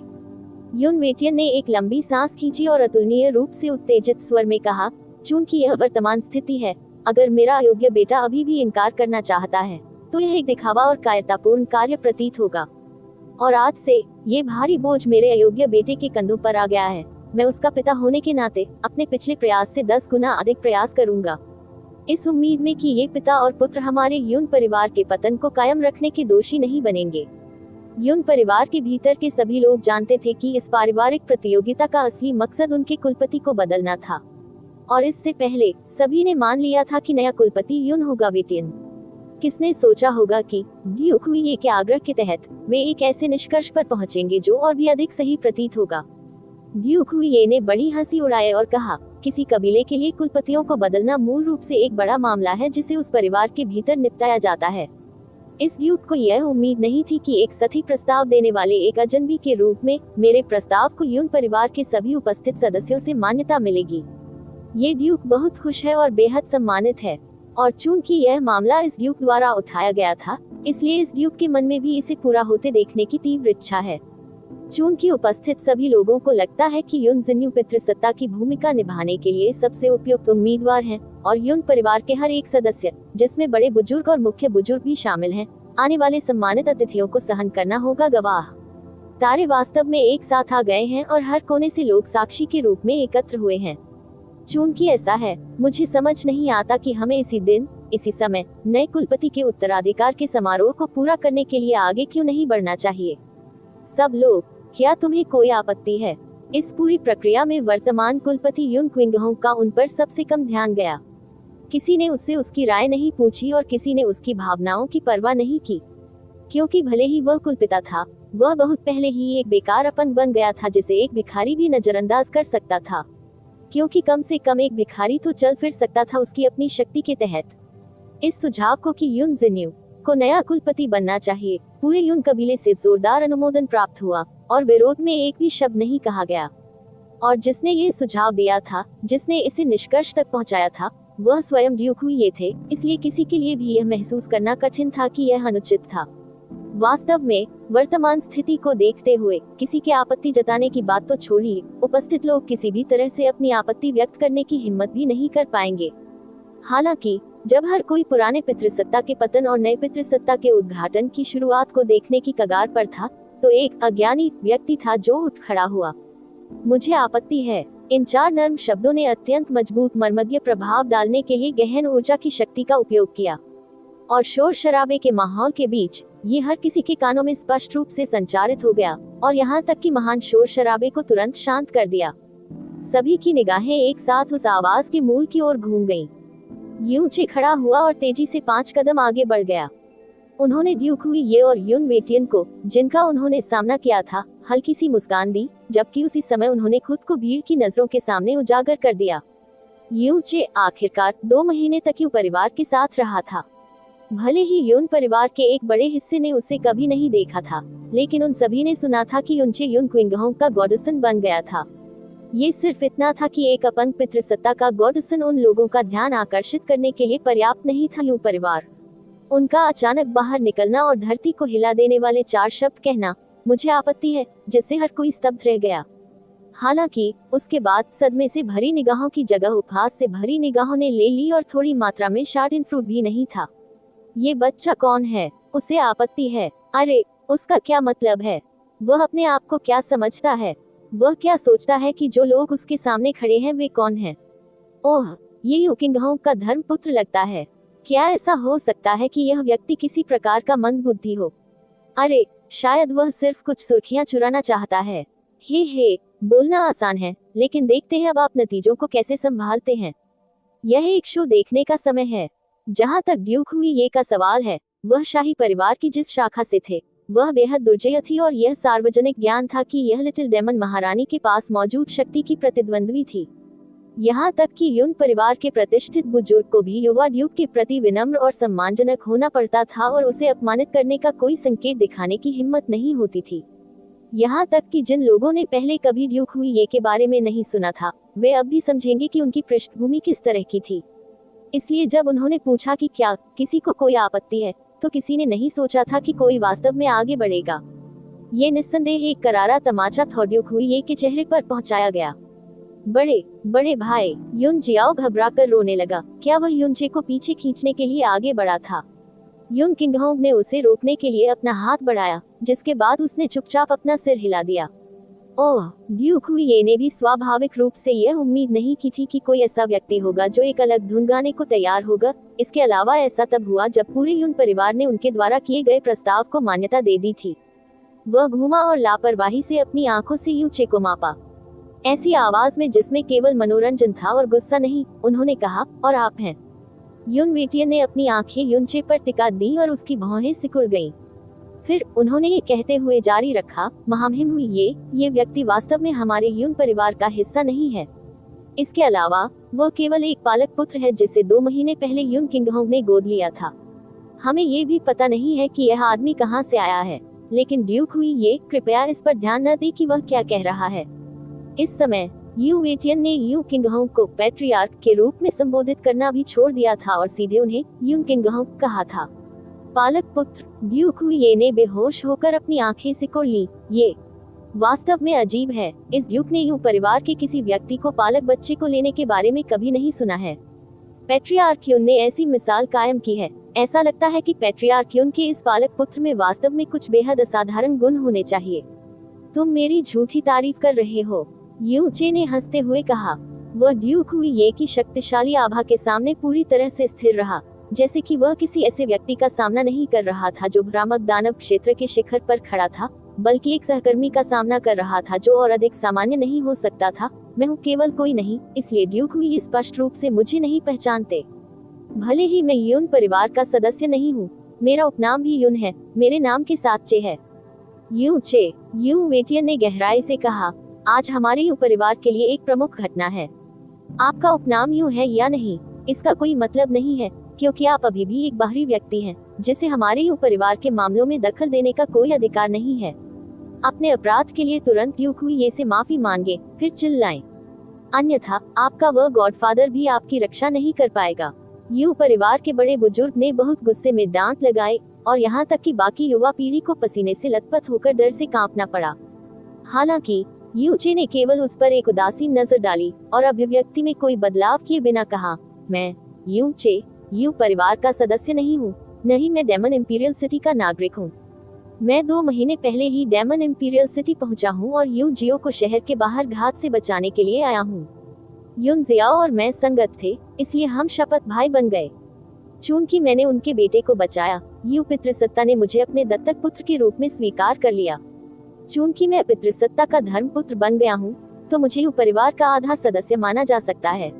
युन वेटियन ने एक लंबी सांस खींची और अतुलनीय रूप से उत्तेजित स्वर में कहा, चूंकि यह वर्तमान स्थिति है, अगर मेरा अयोग्य बेटा अभी भी इनकार करना चाहता है तो यह एक दिखावा और कायरतापूर्ण कार्य प्रतीत होगा। और आज से ये भारी बोझ मेरे अयोग्य बेटे के कंधों पर आ गया है। मैं उसका पिता होने के नाते अपने पिछले प्रयास से 10 गुना अधिक प्रयास करूंगा, इस उम्मीद में कि ये पिता और पुत्र हमारे युन परिवार के पतन को कायम रखने के दोषी नहीं बनेंगे। युन परिवार के भीतर के सभी लोग जानते थे कि इस पारिवारिक प्रतियोगिता का असली मकसद उनके कुलपति को बदलना था, और इससे पहले सभी ने मान लिया था कि नया कुलपति युन होगा वेटियन। किसने सोचा होगा कि ड्यूक हुई के आग्रह के तहत वे एक ऐसे निष्कर्ष पर पहुंचेंगे जो और भी अधिक सही प्रतीत होगा। ड्यूक हुई ने बड़ी हंसी उड़ाई और कहा, किसी कबीले के लिए कुलपतियों को बदलना मूल रूप से एक बड़ा मामला है जिसे उस परिवार के भीतर निपटाया जाता है। इस ड्यूक को यह उम्मीद नहीं थी कि एक सती प्रस्ताव देने वाले एक अजनबी के रूप में मेरे प्रस्ताव को युन परिवार के सभी उपस्थित सदस्यों से मान्यता मिलेगी। ये ड्यूक बहुत खुश है और बेहद सम्मानित है, और चूंकि यह मामला इस ड्यूक द्वारा उठाया गया था, इसलिए इस ड्यूक के मन में भी इसे पूरा होते देखने की तीव्र इच्छा है। चूंकि उपस्थित सभी लोगों को लगता है कि युन जिन्यू पितृसत्ता की भूमिका निभाने के लिए सबसे उपयुक्त उम्मीदवार हैं, और युन परिवार के हर एक सदस्य, जिसमें बड़े बुजुर्ग और मुख्य बुजुर्ग भी शामिल हैं, आने वाले सम्मानित अतिथियों को सहन करना होगा गवाह। तारे वास्तव में एक साथ आ गए हैं और हर कोने से लोग साक्षी के रूप में एकत्र हुए हैं। चूंकि ऐसा है, मुझे समझ नहीं आता कि हमें इसी दिन, इसी समय नए कुलपति के उत्तराधिकार के समारोह को पूरा करने के लिए आगे क्यों नहीं बढ़ना चाहिए। सब लोग, क्या तुम्हें कोई आपत्ति है? इस पूरी प्रक्रिया में वर्तमान कुलपति युन क्विंगहोंग का उन पर सबसे कम ध्यान गया। किसी ने उससे उसकी राय नहीं पूछी और किसी ने उसकी भावनाओं की परवाह नहीं की, क्योंकि भले ही वह कुलपिता था, वह बहुत पहले ही एक बेकार अपंग बन गया था जिसे एक भिखारी भी नजरअंदाज कर सकता था, क्योंकि कम से कम एक भिखारी तो चल फिर सकता था उसकी अपनी शक्ति के तहत। इस सुझाव को कि युन जिन्यू को नया कुलपति बनना चाहिए, पूरे युन कबीले से जोरदार अनुमोदन प्राप्त हुआ और विरोध में एक भी शब्द नहीं कहा गया। और जिसने ये सुझाव दिया था, जिसने इसे निष्कर्ष तक पहुंचाया था, वह स्वयं ड्यूक हुई थे। इसलिए किसी के लिए भी यह महसूस करना कठिन था कि यह अनुचित था। वास्तव में वर्तमान स्थिति को देखते हुए किसी के आपत्ति जताने की बात तो छोड़िए, उपस्थित लोग किसी भी तरह से अपनी आपत्ति व्यक्त करने की हिम्मत भी नहीं कर पाएंगे। हालांकि जब हर कोई पुराने पितृसत्ता के पतन और नए पितृसत्ता के उद्घाटन की शुरुआत को देखने की कगार पर था, तो एक अज्ञानी व्यक्ति था जो उठ खड़ा हुआ। मुझे आपत्ति है। इन 4 नर्म शब्दों ने अत्यंत मजबूत मर्मज्ञ प्रभाव डालने के लिए गहन ऊर्जा की शक्ति का उपयोग किया, और शोर शराबे के माहौल के बीच ये हर किसी के कानों में स्पष्ट रूप से संचारित हो गया, और यहाँ तक कि महान शोर शराबे को तुरंत शांत कर दिया। सभी की निगाहें एक साथ उस आवाज के मूल की ओर घूम गईं। यूचे खड़ा हुआ और तेजी से 5 कदम आगे बढ़ गया। उन्होंने ड्यूक हुई ये और यून वेटियन को, जिनका उन्होंने सामना किया था, हल्की सी मुस्कान दी, जबकि उसी समय उन्होंने खुद को भीड़ की नजरों के सामने उजागर कर दिया। यूचे आखिरकार 2 महीने तक यू परिवार के साथ रहा था। भले ही यून परिवार के एक बड़े हिस्से ने उसे कभी नहीं देखा था, लेकिन उन सभी ने सुना था कि यूनचे यून क्विंगहोंग का गॉडसन बन गया था। ये सिर्फ इतना था कि एक अपंग पितृसत्ता का गॉडसन उन लोगों का ध्यान आकर्षित करने के लिए पर्याप्त नहीं था। यूं परिवार, उनका अचानक बाहर निकलना और धरती को हिला देने वाले 4 शब्द कहना, मुझे आपत्ति है, जिससे हर कोई स्तब्ध रह गया। हालांकि उसके बाद सदमे से भरी निगाहों की जगह उपहास से भरी निगाहों ने ले ली, और थोड़ी मात्रा में शार्डन फ्रूट भी नहीं था। ये बच्चा कौन है? उसे आपत्ति है। अरे, उसका क्या मतलब है? वह अपने आप को क्या समझता है? वह क्या सोचता है कि जो लोग उसके सामने खड़े हैं वे कौन हैं? ओह, ये यूकिंगहोंग का धर्मपुत्र लगता है। क्या ऐसा हो सकता है कि यह व्यक्ति किसी प्रकार का मंदबुद्धि हो? अरे, शायद वह सिर्फ कुछ सुर्खियां चुराना चाहता है। हे, बोलना आसान है, लेकिन देखते हैं अब आप नतीजों को कैसे संभालते हैं। यह एक शो देखने का समय है। जहां तक ड्यूक हुई ये का सवाल है, वह शाही परिवार की जिस शाखा से थे, वह बेहद दुर्जय थी, और यह सार्वजनिक ज्ञान था कि यह लिटिल डेमन महारानी के पास मौजूद शक्ति की प्रतिद्वंद्वी थी। यहाँ तक कि यून परिवार के प्रतिष्ठित बुजुर्ग को भी युवा ड्यूक के प्रति विनम्र और सम्मानजनक होना पड़ता था, और उसे अपमानित करने का कोई संकेत दिखाने की हिम्मत नहीं होती थी। यहाँ तक कि जिन लोगों ने पहले कभी ड्यूक हुई ये के बारे में नहीं सुना था, वे अब भी समझेंगे कि उनकी पृष्ठभूमि किस तरह की थी। इसलिए जब उन्होंने पूछा कि क्या किसी को कोई आपत्ति है, तो किसी ने नहीं सोचा था कि कोई वास्तव में आगे बढ़ेगा। ये निस्संदेह एक करारा तमाचा था ड्यूक हुई ये के चेहरे पर पहुंचाया गया। बड़े भाई, यून जियाओ घबराकर रोने लगा। क्या वह यूनचे को पीछे खींचने के लिए आगे बढ़ा था? यून किंगहोंग ने उसे रोकने के लिए अपना हाथ बढ़ाया, जिसके बाद उसने चुपचाप अपना सिर हिला दिया। ओह, ड्यूक हुई ये ने भी स्वाभाविक रूप से यह उम्मीद नहीं की थी कि कोई ऐसा व्यक्ति होगा जो एक अलग धुन गाने को तैयार होगा। इसके अलावा ऐसा तब हुआ जब पूरे यून परिवार ने उनके द्वारा किए गए प्रस्ताव को मान्यता दे दी थी। वह घूमा और लापरवाही से अपनी आंखों से यूचे को मापा। ऐसी आवाज में जिसमें केवल मनोरंजन था और गुस्सा नहीं, उन्होंने कहा, और आप हैं? यून वेटियन ने अपनी आंखें यूनचे पर टिका दी और उसकी भौहें सिकुड़ गईं। फिर उन्होंने ये कहते हुए जारी रखा, महामहिम हुई ये व्यक्ति वास्तव में हमारे यून परिवार का हिस्सा नहीं है। इसके अलावा वह केवल एक पालक पुत्र है जिसे 2 महीने पहले यून किंगहोंग ने गोद लिया था। हमें ये भी पता नहीं है कि यह आदमी कहाँ से आया है, लेकिन ड्यूक हुई ये कृपया इस पर ध्यान न दे कि वह क्या कह रहा है। इस समय यू वेटियन ने यू किंगहोंग को पैट्रियार्क के रूप में संबोधित करना भी छोड़ दिया था और सीधे उन्हें यून किंगहोंग कहा था। पालक पुत्र, ड्यूक हुई ने बेहोश होकर अपनी आंखें सिकोड़ ली। ये वास्तव में अजीब है। इस ड्यूक ने यूं परिवार के किसी व्यक्ति को पालक बच्चे को लेने के बारे में कभी नहीं सुना है। पैट्रियार्क्यून ने ऐसी मिसाल कायम की है। ऐसा लगता है कि पैट्रियार्क्यून के इस पालक पुत्र में वास्तव में कुछ बेहद असाधारण गुण होने चाहिए। तुम मेरी झूठी तारीफ कर रहे हो, यूचे ने हंसते हुए कहा। वह ड्यूक हुई ये की शक्तिशाली आभा के सामने पूरी तरह से स्थिर रहा, जैसे कि वह किसी ऐसे व्यक्ति का सामना नहीं कर रहा था जो भ्रामक दानव क्षेत्र के शिखर पर खड़ा था, बल्कि एक सहकर्मी का सामना कर रहा था जो और अधिक सामान्य नहीं हो सकता था। मैं हूँ केवल कोई नहीं, इसलिए ड्यूक हुई स्पष्ट रूप से मुझे नहीं पहचानते। भले ही मैं यून परिवार का सदस्य नहीं हूँ, मेरा उपनाम भी यून है, मेरे नाम के साथ चे है। यू वेटियन ने गहराई से कहा, आज हमारे यू परिवार के लिए एक प्रमुख घटना है। आपका उपनाम यू है या नहीं, इसका कोई मतलब नहीं है, क्योंकि आप अभी भी एक बाहरी व्यक्ति हैं, जिसे हमारे यू परिवार के मामलों में दखल देने का कोई अधिकार नहीं है। अपने अपराध के लिए तुरंत ड्यूक हुई ये से माफी मांगे, फिर चिल्लाएं। अन्यथा आपका वह गॉडफादर भी आपकी रक्षा नहीं कर पाएगा। यू परिवार के बड़े बुजुर्ग ने बहुत गुस्से में डांट लगाई, और यहाँ तक कि बाकी युवा पीढ़ी को पसीने से लथपथ होकर डर से कांपना पड़ा। हालांकि यूचे ने केवल उस पर एक उदासीन नजर डाली और अभिव्यक्ति में कोई बदलाव किए बिना कहा, मैं यू परिवार का सदस्य नहीं हूँ, नहीं मैं डेमन इंपीरियल सिटी का नागरिक हूँ। मैं 2 महीने पहले ही डेमन इंपीरियल सिटी पहुंचा हूं और यून जियो को शहर के बाहर घात से बचाने के लिए आया हूं। यून जियाओ और मैं संगत थे, इसलिए हम शपथ भाई बन गए। चूंकि मैंने उनके बेटे को बचाया, यू पितृसत्ता ने मुझे अपने दत्तक पुत्र के रूप में स्वीकार कर लिया। चूंकि मैं पितृसत्ता का धर्मपुत्र बन गया हूँ, तो मुझे यू परिवार का आधा सदस्य माना जा सकता है।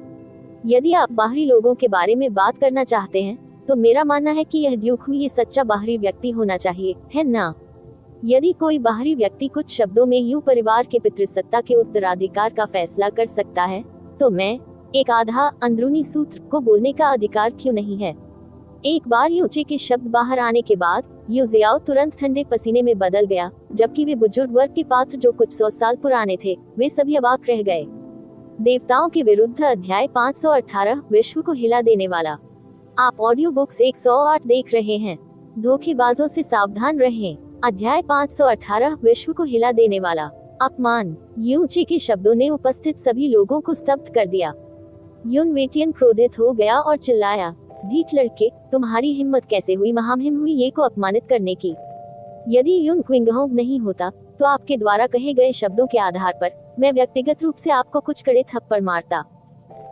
यदि आप बाहरी लोगों के बारे में बात करना चाहते हैं, तो मेरा मानना है कि यह ड्यूक ये सच्चा बाहरी व्यक्ति होना चाहिए, है ना? यदि कोई बाहरी व्यक्ति कुछ शब्दों में यू परिवार के पितृसत्ता के उत्तराधिकार का फैसला कर सकता है, तो मैं, एक आधा अंदरूनी सूत्र, को बोलने का अधिकार क्यों नहीं है? एक बार यूचे के शब्द बाहर आने के बाद यू जियाओ तुरंत ठंडे पसीने में बदल गया, जबकि वे बुजुर्ग वर्ग के पात्र जो कुछ 100 साल पुराने थे, वे सभी अवाक रह गए। देवताओं के विरुद्ध अध्याय 518, विश्व को हिला देने वाला। आप ऑडियो बुक्स 108 देख रहे हैं। धोखेबाजों से सावधान रहें। अध्याय 518, विश्व को हिला देने वाला। अपमान। यूचे के शब्दों ने उपस्थित सभी लोगों को स्तब्ध कर दिया। यून वेटियन क्रोधित हो गया और चिल्लाया, ढीठ लड़के, तुम्हारी हिम्मत कैसे हुई महामहिम हुई ये को अपमानित करने की? यदि यून क्विंगहोंग नहीं होता, तो आपके द्वारा कहे गए शब्दों के आधार पर मैं व्यक्तिगत रूप से आपको कुछ कड़े थप्पड़ मारता।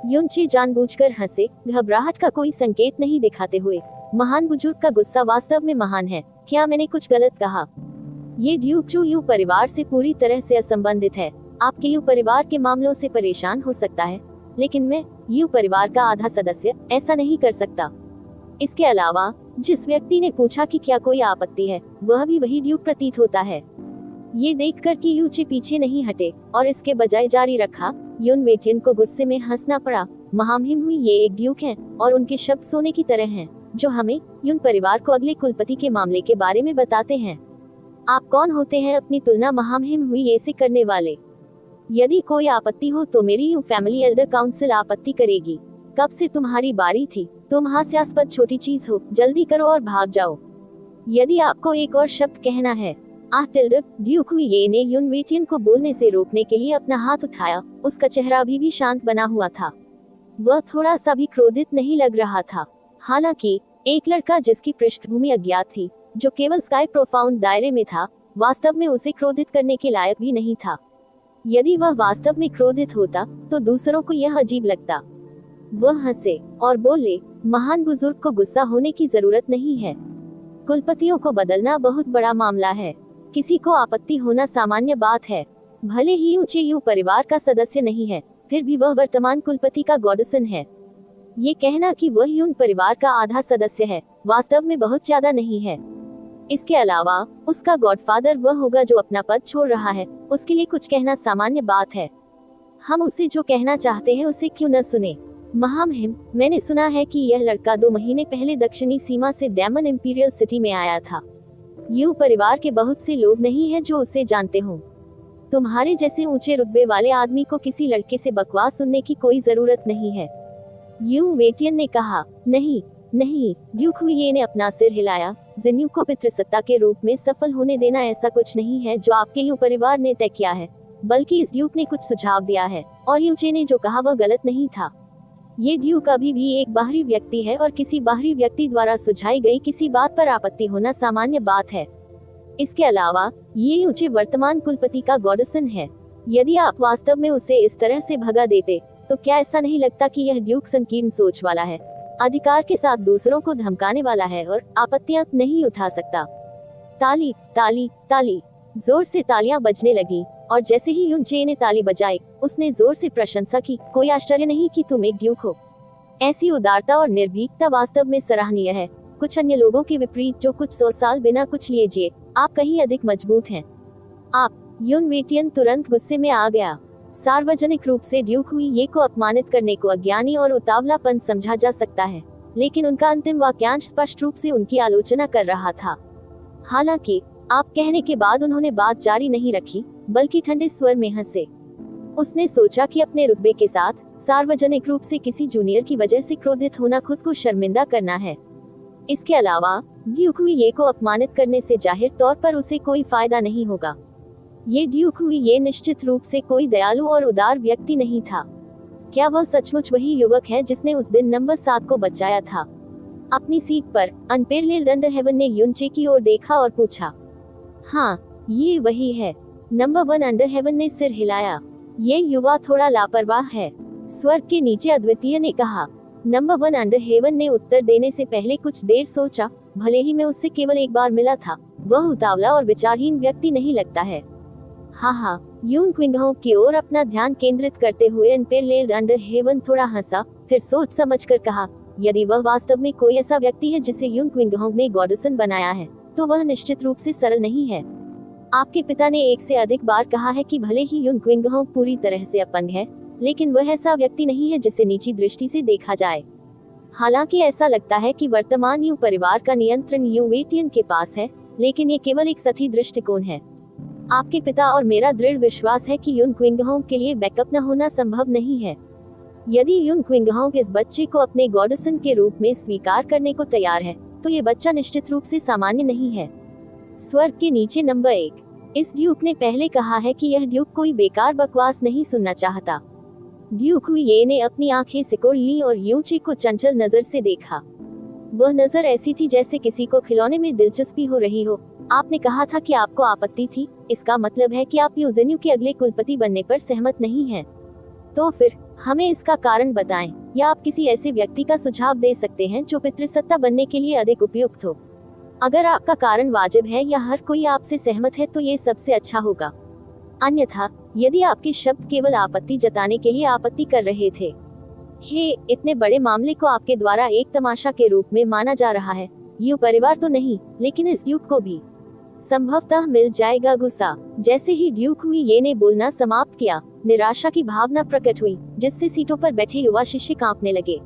यूनचे जानबूझकर हंसे, घबराहट का कोई संकेत नहीं दिखाते हुए। महान बुजुर्ग का गुस्सा वास्तव में महान है। क्या मैंने कुछ गलत कहा? ये ड्यूक जो यू परिवार से पूरी तरह से असंबंधित है, आपके यू परिवार के मामलों से परेशान हो सकता है, लेकिन मैं, यू परिवार का आधा सदस्य, ऐसा नहीं कर सकता। इसके अलावा जिस व्यक्ति ने पूछा कि क्या कोई आपत्ति है, वह भी वही ड्यूक प्रतीत होता है। ये देखकर कि यूचे पीछे नहीं हटे और इसके बजाय जारी रखा, यून वेटियन को गुस्से में हंसना पड़ा। महामहिम हुई ये एक ड्यूक हैं और उनके शब्द सोने की तरह हैं, जो हमें, यून परिवार को अगले कुलपति के मामले के बारे में बताते हैं। आप कौन होते हैं अपनी तुलना महामहिम हुई ये से करने वाले? यदि कोई आपत्ति हो तो मेरी यू फैमिली एल्डर काउंसिल आपत्ति करेगी। कब से तुम्हारी बारी थी? तुम हास्यास्पद छोटी चीज हो, जल्दी करो और भाग जाओ। यदि आपको एक और शब्द कहना है। टिल्डर, ड्यूक हुई ने यून वेटियन को बोलने से रोकने के लिए अपना हाथ उठाया। उसका चेहरा अभी भी शांत बना हुआ था। वह थोड़ा सा भी क्रोधित नहीं लग रहा था। हालांकि एक लड़का जिसकी पृष्ठभूमि अज्ञात थी, जो केवल स्काई प्रोफाउंड दायरे में था, वास्तव में उसे क्रोधित करने के लायक भी नहीं था। यदि वह वास्तव में क्रोधित होता, तो दूसरों को यह अजीब लगता। वह हंसे और बोले, महान बुजुर्ग को गुस्सा होने की जरूरत नहीं है। कुलपतियों को बदलना बहुत बड़ा मामला है। किसी को आपत्ति होना सामान्य बात है। भले ही ऊंचे यू परिवार का सदस्य नहीं है, फिर भी वह वर्तमान कुलपति का गॉडसन है। ये कहना कि वह यून परिवार का आधा सदस्य है, वास्तव में बहुत ज्यादा नहीं है। इसके अलावा उसका गॉडफादर वह होगा जो अपना पद छोड़ रहा है। उसके लिए कुछ कहना सामान्य बात है। हम उसे जो कहना चाहते हैं उसे क्यों न सुने? महामहिम, मैंने सुना है कि यह लड़का 2 महीने पहले दक्षिणी सीमा से डेमन इंपीरियल सिटी में आया था। यू परिवार के बहुत से लोग नहीं हैं जो उसे जानते हों। तुम्हारे जैसे ऊंचे रुतबे वाले आदमी को किसी लड़के से बकवास सुनने की कोई जरूरत नहीं है। यू वेटियन ने कहा। नहीं नहीं, ड्यूक हुई ने अपना सिर हिलाया। जिन्यू को पितृसत्ता के रूप में सफल होने देना ऐसा कुछ नहीं है जो आपके यू परिवार ने तय किया है, बल्कि इस ड्यूक ने कुछ सुझाव दिया है, और यूचे ने जो कहा वह गलत नहीं था। ये ड्यूक अभी भी एक बाहरी व्यक्ति है और किसी बाहरी व्यक्ति द्वारा सुझाई गई किसी बात पर आपत्ति होना सामान्य बात है। इसके अलावा ये ऊंचे वर्तमान कुलपति का गॉडसन है। यदि आप वास्तव में उसे इस तरह से भगा देते, तो क्या ऐसा नहीं लगता कि यह ड्यूक संकीर्ण सोच वाला है, अधिकार के साथ दूसरों को धमकाने वाला है और आपत्तियां नहीं उठा सकता? ताली ताली ताली, जोर से तालियां बजने लगी, और जैसे ही यूनचे ने ताली बजाई, उसने जोर से प्रशंसा की। कोई आश्चर्य नहीं कि तुम एक ड्यूक हो। ऐसी उदारता और निर्भीकता वास्तव में सराहनीय है। कुछ अन्य लोगों के विपरीत जो कुछ 100 साल बिना कुछ लिए जिए, आप कहीं अधिक मजबूत हैं। आप, यून वेटियन तुरंत गुस्से में आ गया। सार्वजनिक रूप से ड्यूक हुई ये को अपमानित करने को अज्ञानी और उतावलापन समझा जा सकता है, लेकिन उनका अंतिम वाक्यांश स्पष्ट रूप से उनकी आलोचना कर रहा था। हालांकि आप कहने के बाद उन्होंने बात जारी नहीं रखी, बल्कि ठंडे स्वर में हंसे। उसने सोचा कि अपने रुतबे के साथ सार्वजनिक रूप से किसी जूनियर की वजह से क्रोधित होना खुद को शर्मिंदा करना है। इसके अलावा ड्यूक हुई ये को अपमानित करने से जाहिर तौर पर उसे कोई फायदा नहीं होगा। ये ड्यूक हुई ये निश्चित रूप से कोई दयालु और उदार व्यक्ति नहीं था। क्या वह सचमुच वही युवक है जिसने उस दिन नंबर 7 को बचाया था? अपनी सीट पर अनपेरलेल डंडरहेवन ने यूनचे की ओर देखा और पूछा, हाँ, ये वही है। नंबर 1 अंडर हेवन ने सिर हिलाया। ये युवा थोड़ा लापरवाह है, स्वर्ग के नीचे अद्वितीय ने कहा। नंबर 1 अंडर हेवन ने उत्तर देने से पहले कुछ देर सोचा। भले ही मैं उससे केवल एक बार मिला था, वह उतावला और विचारहीन व्यक्ति नहीं लगता है। हाँ, यून क्विंगहोंग की ओर अपना ध्यान केंद्रित करते हुए इम्पेरियल अंडर हेवन थोड़ा हंसा, फिर सोच समझकर कहा, यदि वह वास्तव में कोई ऐसा व्यक्ति है जिसे यून क्विंगहोंग ने गॉडसन बनाया है, तो वह निश्चित रूप से सरल नहीं है। आपके पिता ने एक से अधिक बार कहा है कि भले ही यून क्विंगहोंग पूरी तरह से अपंग है, लेकिन वह ऐसा व्यक्ति नहीं है जिसे नीची दृष्टि से देखा जाए। हालांकि ऐसा लगता है कि वर्तमान यू परिवार का नियंत्रण यू वेटियन के पास है, लेकिन ये केवल एक सतही दृष्टिकोण है। आपके पिता और मेरा दृढ़ विश्वास है कि यून क्विंगहोंग के लिए बैकअप न होना संभव नहीं है। यदि यून क्विंगहोंग इस बच्चे को अपने गॉडसन के रूप में स्वीकार करने को तैयार है, तो ये बच्चा निश्चित रूप से सामान्य नहीं है। स्वर्ग के नीचे नंबर 1। इस ड्यूक ने पहले कहा है कि यह ड्यूक कोई बेकार बकवास नहीं सुनना चाहता। ड्यूक हुई ने अपनी आंखें सिकोड़ ली और यूचे को चंचल नजर से देखा। वह नजर ऐसी थी जैसे किसी को खिलौने में दिलचस्पी हो रही हो। आपने कहा था कि आपको आपत्ति थी, इसका मतलब है कि आप यूजेन्यू के अगले कुलपति बनने पर सहमत नहीं हैं। तो फिर हमें इसका कारण बताएं, या आप किसी ऐसे व्यक्ति का सुझाव दे सकते हैं जो पितृसत्ता बनने के लिए अधिक उपयुक्त हो। अगर आपका कारण वाजिब है या हर कोई आपसे सहमत है तो ये सबसे अच्छा होगा। अन्यथा यदि आपके शब्द केवल आपत्ति जताने के लिए आपत्ति कर रहे थे। इतने बड़े मामले को आपके द्वारा एक तमाशा के रूप में माना जा रहा है। यू परिवार तो नहीं, लेकिन इस ड्यूक को भी संभवतः मिल जाएगा गुस्सा। जैसे ही ड्यूक हुई ये ने बोलना समाप्त किया, निराशा की भावना प्रकट हुई, जिससे सीटों पर बैठे युवा शिष्य कांपने लगे।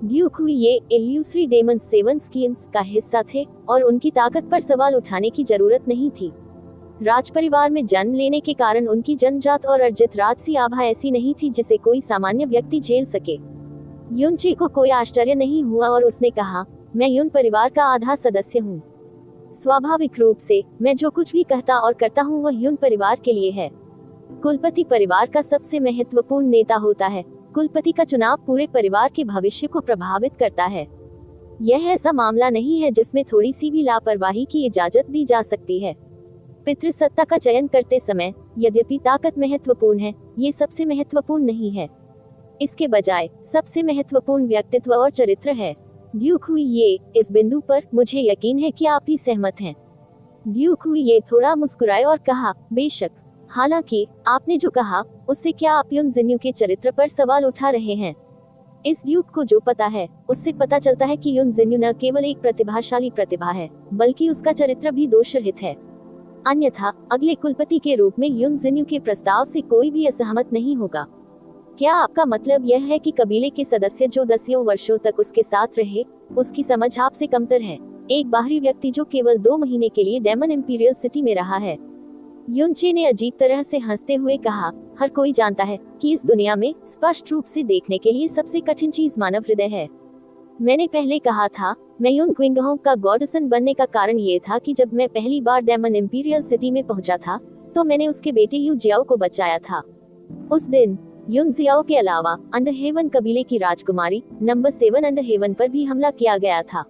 ड्यूक हुई ये इल्यूसरी डेमन सेवन स्कीम्स का हिस्सा थे और उनकी ताकत पर सवाल उठाने की जरूरत नहीं थी। राजपरिवार में जन्म लेने के कारण उनकी जन्मजात और अर्जित राजसी आभा ऐसी नहीं थी जिसे कोई सामान्य व्यक्ति झेल सके। यूनचे को कोई आश्चर्य नहीं हुआ और उसने कहा, मैं यून परिवार का आधा सदस्य हूँ। स्वाभाविक रूप से मैं जो कुछ भी कहता और करता हूँ वह यून परिवार के लिए है। कुलपति परिवार का सबसे महत्वपूर्ण नेता होता है। कुलपति का चुनाव पूरे परिवार के भविष्य को प्रभावित करता है। यह ऐसा मामला नहीं है जिसमें थोड़ी सी भी लापरवाही की इजाजत दी जा सकती है। पितृसत्ता का चयन करते समय यद्यपि ताकत महत्वपूर्ण है, ये सबसे महत्वपूर्ण नहीं है। इसके बजाय सबसे महत्वपूर्ण व्यक्तित्व और चरित्र है। ड्यूक हुई ये इस बिंदु पर मुझे यकीन है कि आप ही सहमत हैं। ड्यूक हुई ये थोड़ा मुस्कुराए और कहा, बेशक। हालांकि आपने जो कहा उससे क्या आप यूनजिन्यू के चरित्र पर सवाल उठा रहे हैं? इस ड्यूक को जो पता है उससे पता चलता है कि यूनजिन्यू न केवल एक प्रतिभाशाली प्रतिभा है, बल्कि उसका चरित्र भी दोषरहित है। अन्यथा अगले कुलपति के रूप में यूनजिन्यू के प्रस्ताव से कोई भी असहमत नहीं होगा। क्या आपका मतलब यह है कि कबीले के सदस्य जो दसियों वर्षों तक उसके साथ रहे, उसकी समझ आपसे कमतर है? एक बाहरी व्यक्ति जो केवल 2 महीने के लिए डेमन इंपीरियल सिटी में रहा है। यूनचे ने अजीब तरह से हंसते हुए कहा, हर कोई जानता है कि इस दुनिया में स्पष्ट रूप से देखने के लिए सबसे कठिन चीज मानव हृदय है। मैंने पहले कहा था, मैं यून क्विंगहोंग का गॉडसन बनने का कारण ये था कि जब मैं पहली बार डेमन इंपीरियल सिटी में पहुंचा था तो मैंने उसके बेटे यू जियाओ को बचाया था। उस दिन यून जियाओ के अलावा अंडर हेवन कबीले की राजकुमारी नंबर 7 अंडर हेवन पर भी हमला किया गया था।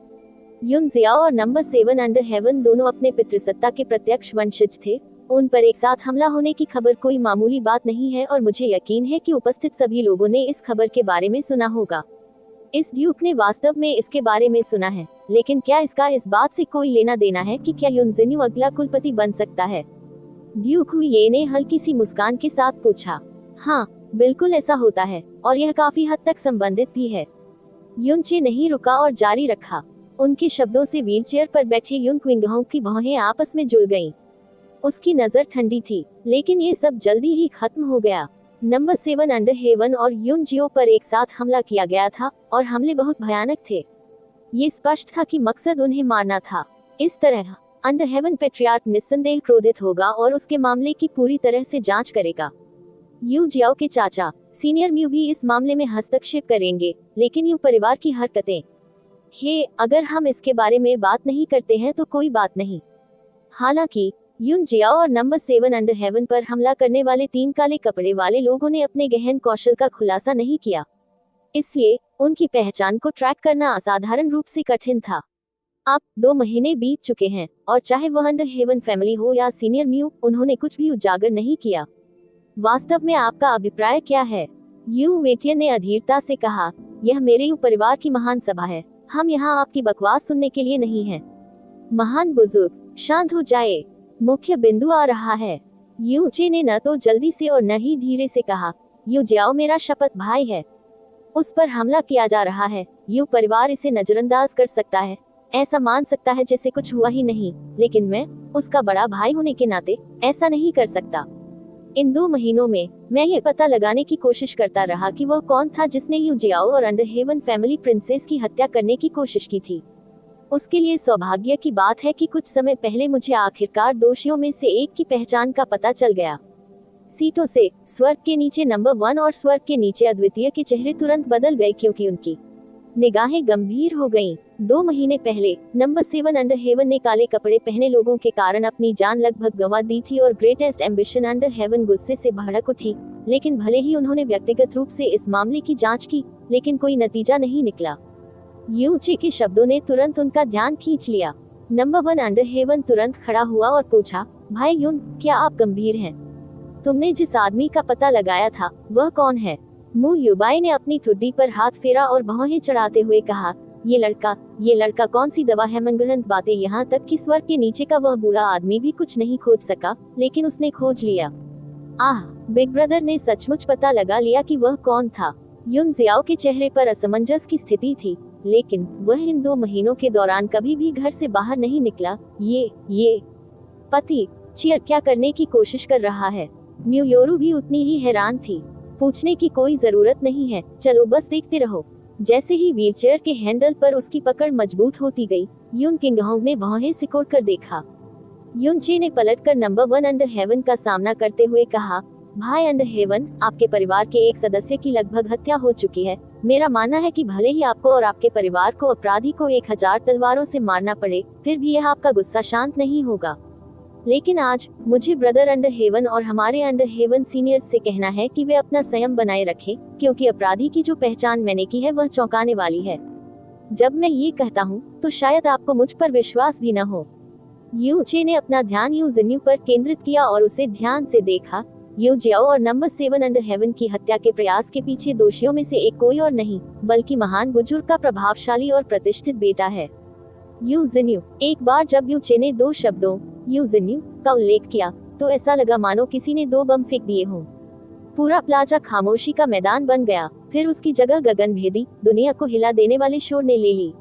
यून जियाओ और नंबर 7 अंडर हेवन दोनों अपने पितृसत्ता के प्रत्यक्ष वंशज थे। उन पर एक साथ हमला होने की खबर कोई मामूली बात नहीं है और मुझे यकीन है कि उपस्थित सभी लोगों ने इस खबर के बारे में सुना होगा। इस ड्यूक ने वास्तव में इसके बारे में सुना है, लेकिन क्या इसका इस बात से कोई लेना देना है कि क्या यूनजिन्यू अगला कुलपति बन सकता है? ड्यूक हुई ने हल्की सी मुस्कान के साथ पूछा। हाँ, बिल्कुल ऐसा होता है और यह काफी हद तक संबंधित भी है। यूनचे नहीं रुका और जारी रखा। उनके शब्दों से व्हीलचेयर पर बैठे यून क्विंगहोंग की भौहें आपस में जुड़ गईं। उसकी नजर ठंडी थी, लेकिन ये सब जल्दी ही खत्म हो गया। नंबर 7 अंडर हेवन और यून जियो पर एक साथ हमला किया गया था और हमले बहुत भयानक थे। ये स्पष्ट था कि मकसद उन्हें मारना था। इस तरह अंडर हेवन पेट्रियार्क निस्संदेह क्रोधित होगा और उसके मामले की पूरी तरह से जांच करेगा। यू जियाओ के चाचा सीनियर म्यू भी इस मामले में हस्तक्षेप करेंगे, लेकिन यू परिवार की हरकतें, अगर हम इसके बारे में बात नहीं करते हैं तो कोई बात नहीं। हालांकि यून जियाओ और नंबर 7 अंडर हेवन पर हमला करने वाले 3 काले कपड़े वाले लोगों ने अपने गहन कौशल का खुलासा नहीं किया, इसलिए उनकी पहचान को ट्रैक करना असाधारण रूप से कठिन था। अब 2 महीने बीत चुके हैं और चाहे वह अंडर हेवन फैमिली हो या सीनियर म्यू, उन्होंने कुछ भी उजागर नहीं किया। वास्तव में आपका अभिप्राय क्या है? यू वेटियन ने अधीरता से कहा, यह मेरे यू परिवार की महान सभा है, हम यहाँ आपकी बकवास सुनने के लिए नहीं हैं। महान बुजुर्ग, शांत हो जाए, मुख्य बिंदु आ रहा है। यू चे ने न तो जल्दी से और न ही धीरे से कहा, यू जियाओ मेरा शपथ भाई है, उस पर हमला किया जा रहा है। यू परिवार इसे नजरअंदाज कर सकता है, ऐसा मान सकता है जैसे कुछ हुआ ही नहीं, लेकिन मैं उसका बड़ा भाई होने के नाते ऐसा नहीं कर सकता। इन 2 महीनों में मैं ये पता लगाने की कोशिश करता रहा कि वह कौन था जिसने यू जियाओ और अंडर हेवन फैमिली प्रिंसेस की हत्या करने की कोशिश की थी। उसके लिए सौभाग्य की बात है कि कुछ समय पहले मुझे आखिरकार दोषियों में से एक की पहचान का पता चल गया। सीटों से स्वर्ग के नीचे नंबर 1 और स्वर्ग के नीचे अद्वितीय के चेहरे तुरंत बदल गए क्योंकि उनकी निगाहें गंभीर हो गईं। 2 महीने पहले नंबर 7 अंडर हेवन ने काले कपड़े पहने लोगों के कारण अपनी जान लगभग गंवा दी थी और ग्रेटेस्ट एम्बिशन अंडर हेवन गुस्से से भड़क उठी। लेकिन भले ही उन्होंने व्यक्तिगत रूप से इस मामले की जांच की, लेकिन कोई नतीजा नहीं निकला। यू चे के शब्दों ने तुरंत उनका ध्यान खींच लिया। नंबर 1 अंडर हेवन तुरंत खड़ा हुआ और पूछा, भाई यून, क्या आप गंभीर हैं? तुमने जिस आदमी का पता लगाया था वह कौन है? मु युबाई ने अपनी ठुड्डी पर हाथ फेरा और भौहें चढ़ाते हुए कहा, ये लड़का कौन सी दवा है? मनगढ़ंत बातें, यहाँ तक कि स्वर्ग के नीचे का वह बूढ़ा आदमी भी कुछ नहीं खोज सका, लेकिन उसने खोज लिया। आह, बिग ब्रदर ने सचमुच पता लगा लिया कि वह कौन था। युन जियाओ के चेहरे पर असमंजस की स्थिति थी, लेकिन वह इन 2 महीनों के दौरान कभी भी घर से बाहर नहीं निकला। ये पति चियर क्या करने की कोशिश कर रहा है? म्यू योरू भी उतनी ही हैरान थी। पूछने की कोई जरूरत नहीं है, चलो बस देखते रहो। जैसे ही व्हीलचेयर के हैंडल पर उसकी पकड़ मजबूत होती गई, यून किंगहोंग ने भौहें सिकोड़ कर देखा। यून चे ने पलटकर नंबर 1 अंडर हेवन का सामना करते हुए कहा, भाई अंडर हेवन, आपके परिवार के एक सदस्य की लगभग हत्या हो चुकी है। मेरा मानना है कि भले ही आपको और आपके परिवार को अपराधी को 1000 तलवारों से मारना पड़े, फिर भी यह आपका गुस्सा शांत नहीं होगा। लेकिन आज मुझे ब्रदर अंडर हेवन और हमारे अंडर हेवन सीनियर्स से कहना है कि वे अपना संयम बनाए रखें, क्योंकि अपराधी की जो पहचान मैंने की है वह चौंकाने वाली है। जब मैं ये कहता हूँ तो शायद आपको मुझ पर विश्वास भी न हो। यू चे ने अपना ध्यान यू जिन्यू पर केंद्रित किया और उसे ध्यान से देखा। यू जियाओ और नंबर 7 अंडर हेवन की हत्या के प्रयास के पीछे दोषियों में से एक कोई और नहीं, बल्कि महान बुजुर्ग का प्रभावशाली और प्रतिष्ठित बेटा है, यू जिन्यू। एक बार जब यू चे ने 2 शब्दों यू जिन्यू का उल्लेख किया तो ऐसा लगा मानो किसी ने 2 बम फेंक दिए हों। पूरा प्लाजा खामोशी का मैदान बन गया। फिर उसकी जगह गगनभेदी, दुनिया को हिला देने वाले शोर ने ले ली।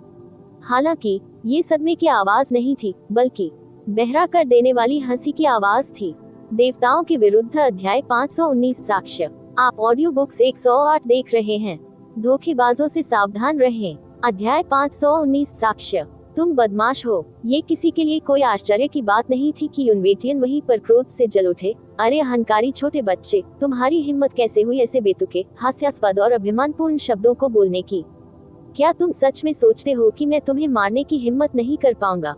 हालांकि ये सदमे की आवाज नहीं थी, बल्कि बहरा कर देने वाली हंसी की आवाज थी। देवताओं के विरुद्ध अध्याय 519 साक्ष्य। आप ऑडियो बुक्स 108 देख रहे हैं। धोखेबाजों से सावधान रहें। अध्याय 519 साक्ष्य। तुम बदमाश हो। ये किसी के लिए कोई आश्चर्य की बात नहीं थी कि यूनवेटियन वहीं पर क्रोध से जल उठे। अरे अहंकारी छोटे बच्चे, तुम्हारी हिम्मत कैसे हुई ऐसे बेतुके, हास्यास्पद और अभिमानपूर्ण शब्दों को बोलने की? क्या तुम सच में सोचते हो कि मैं तुम्हें मारने की हिम्मत नहीं कर पाऊंगा?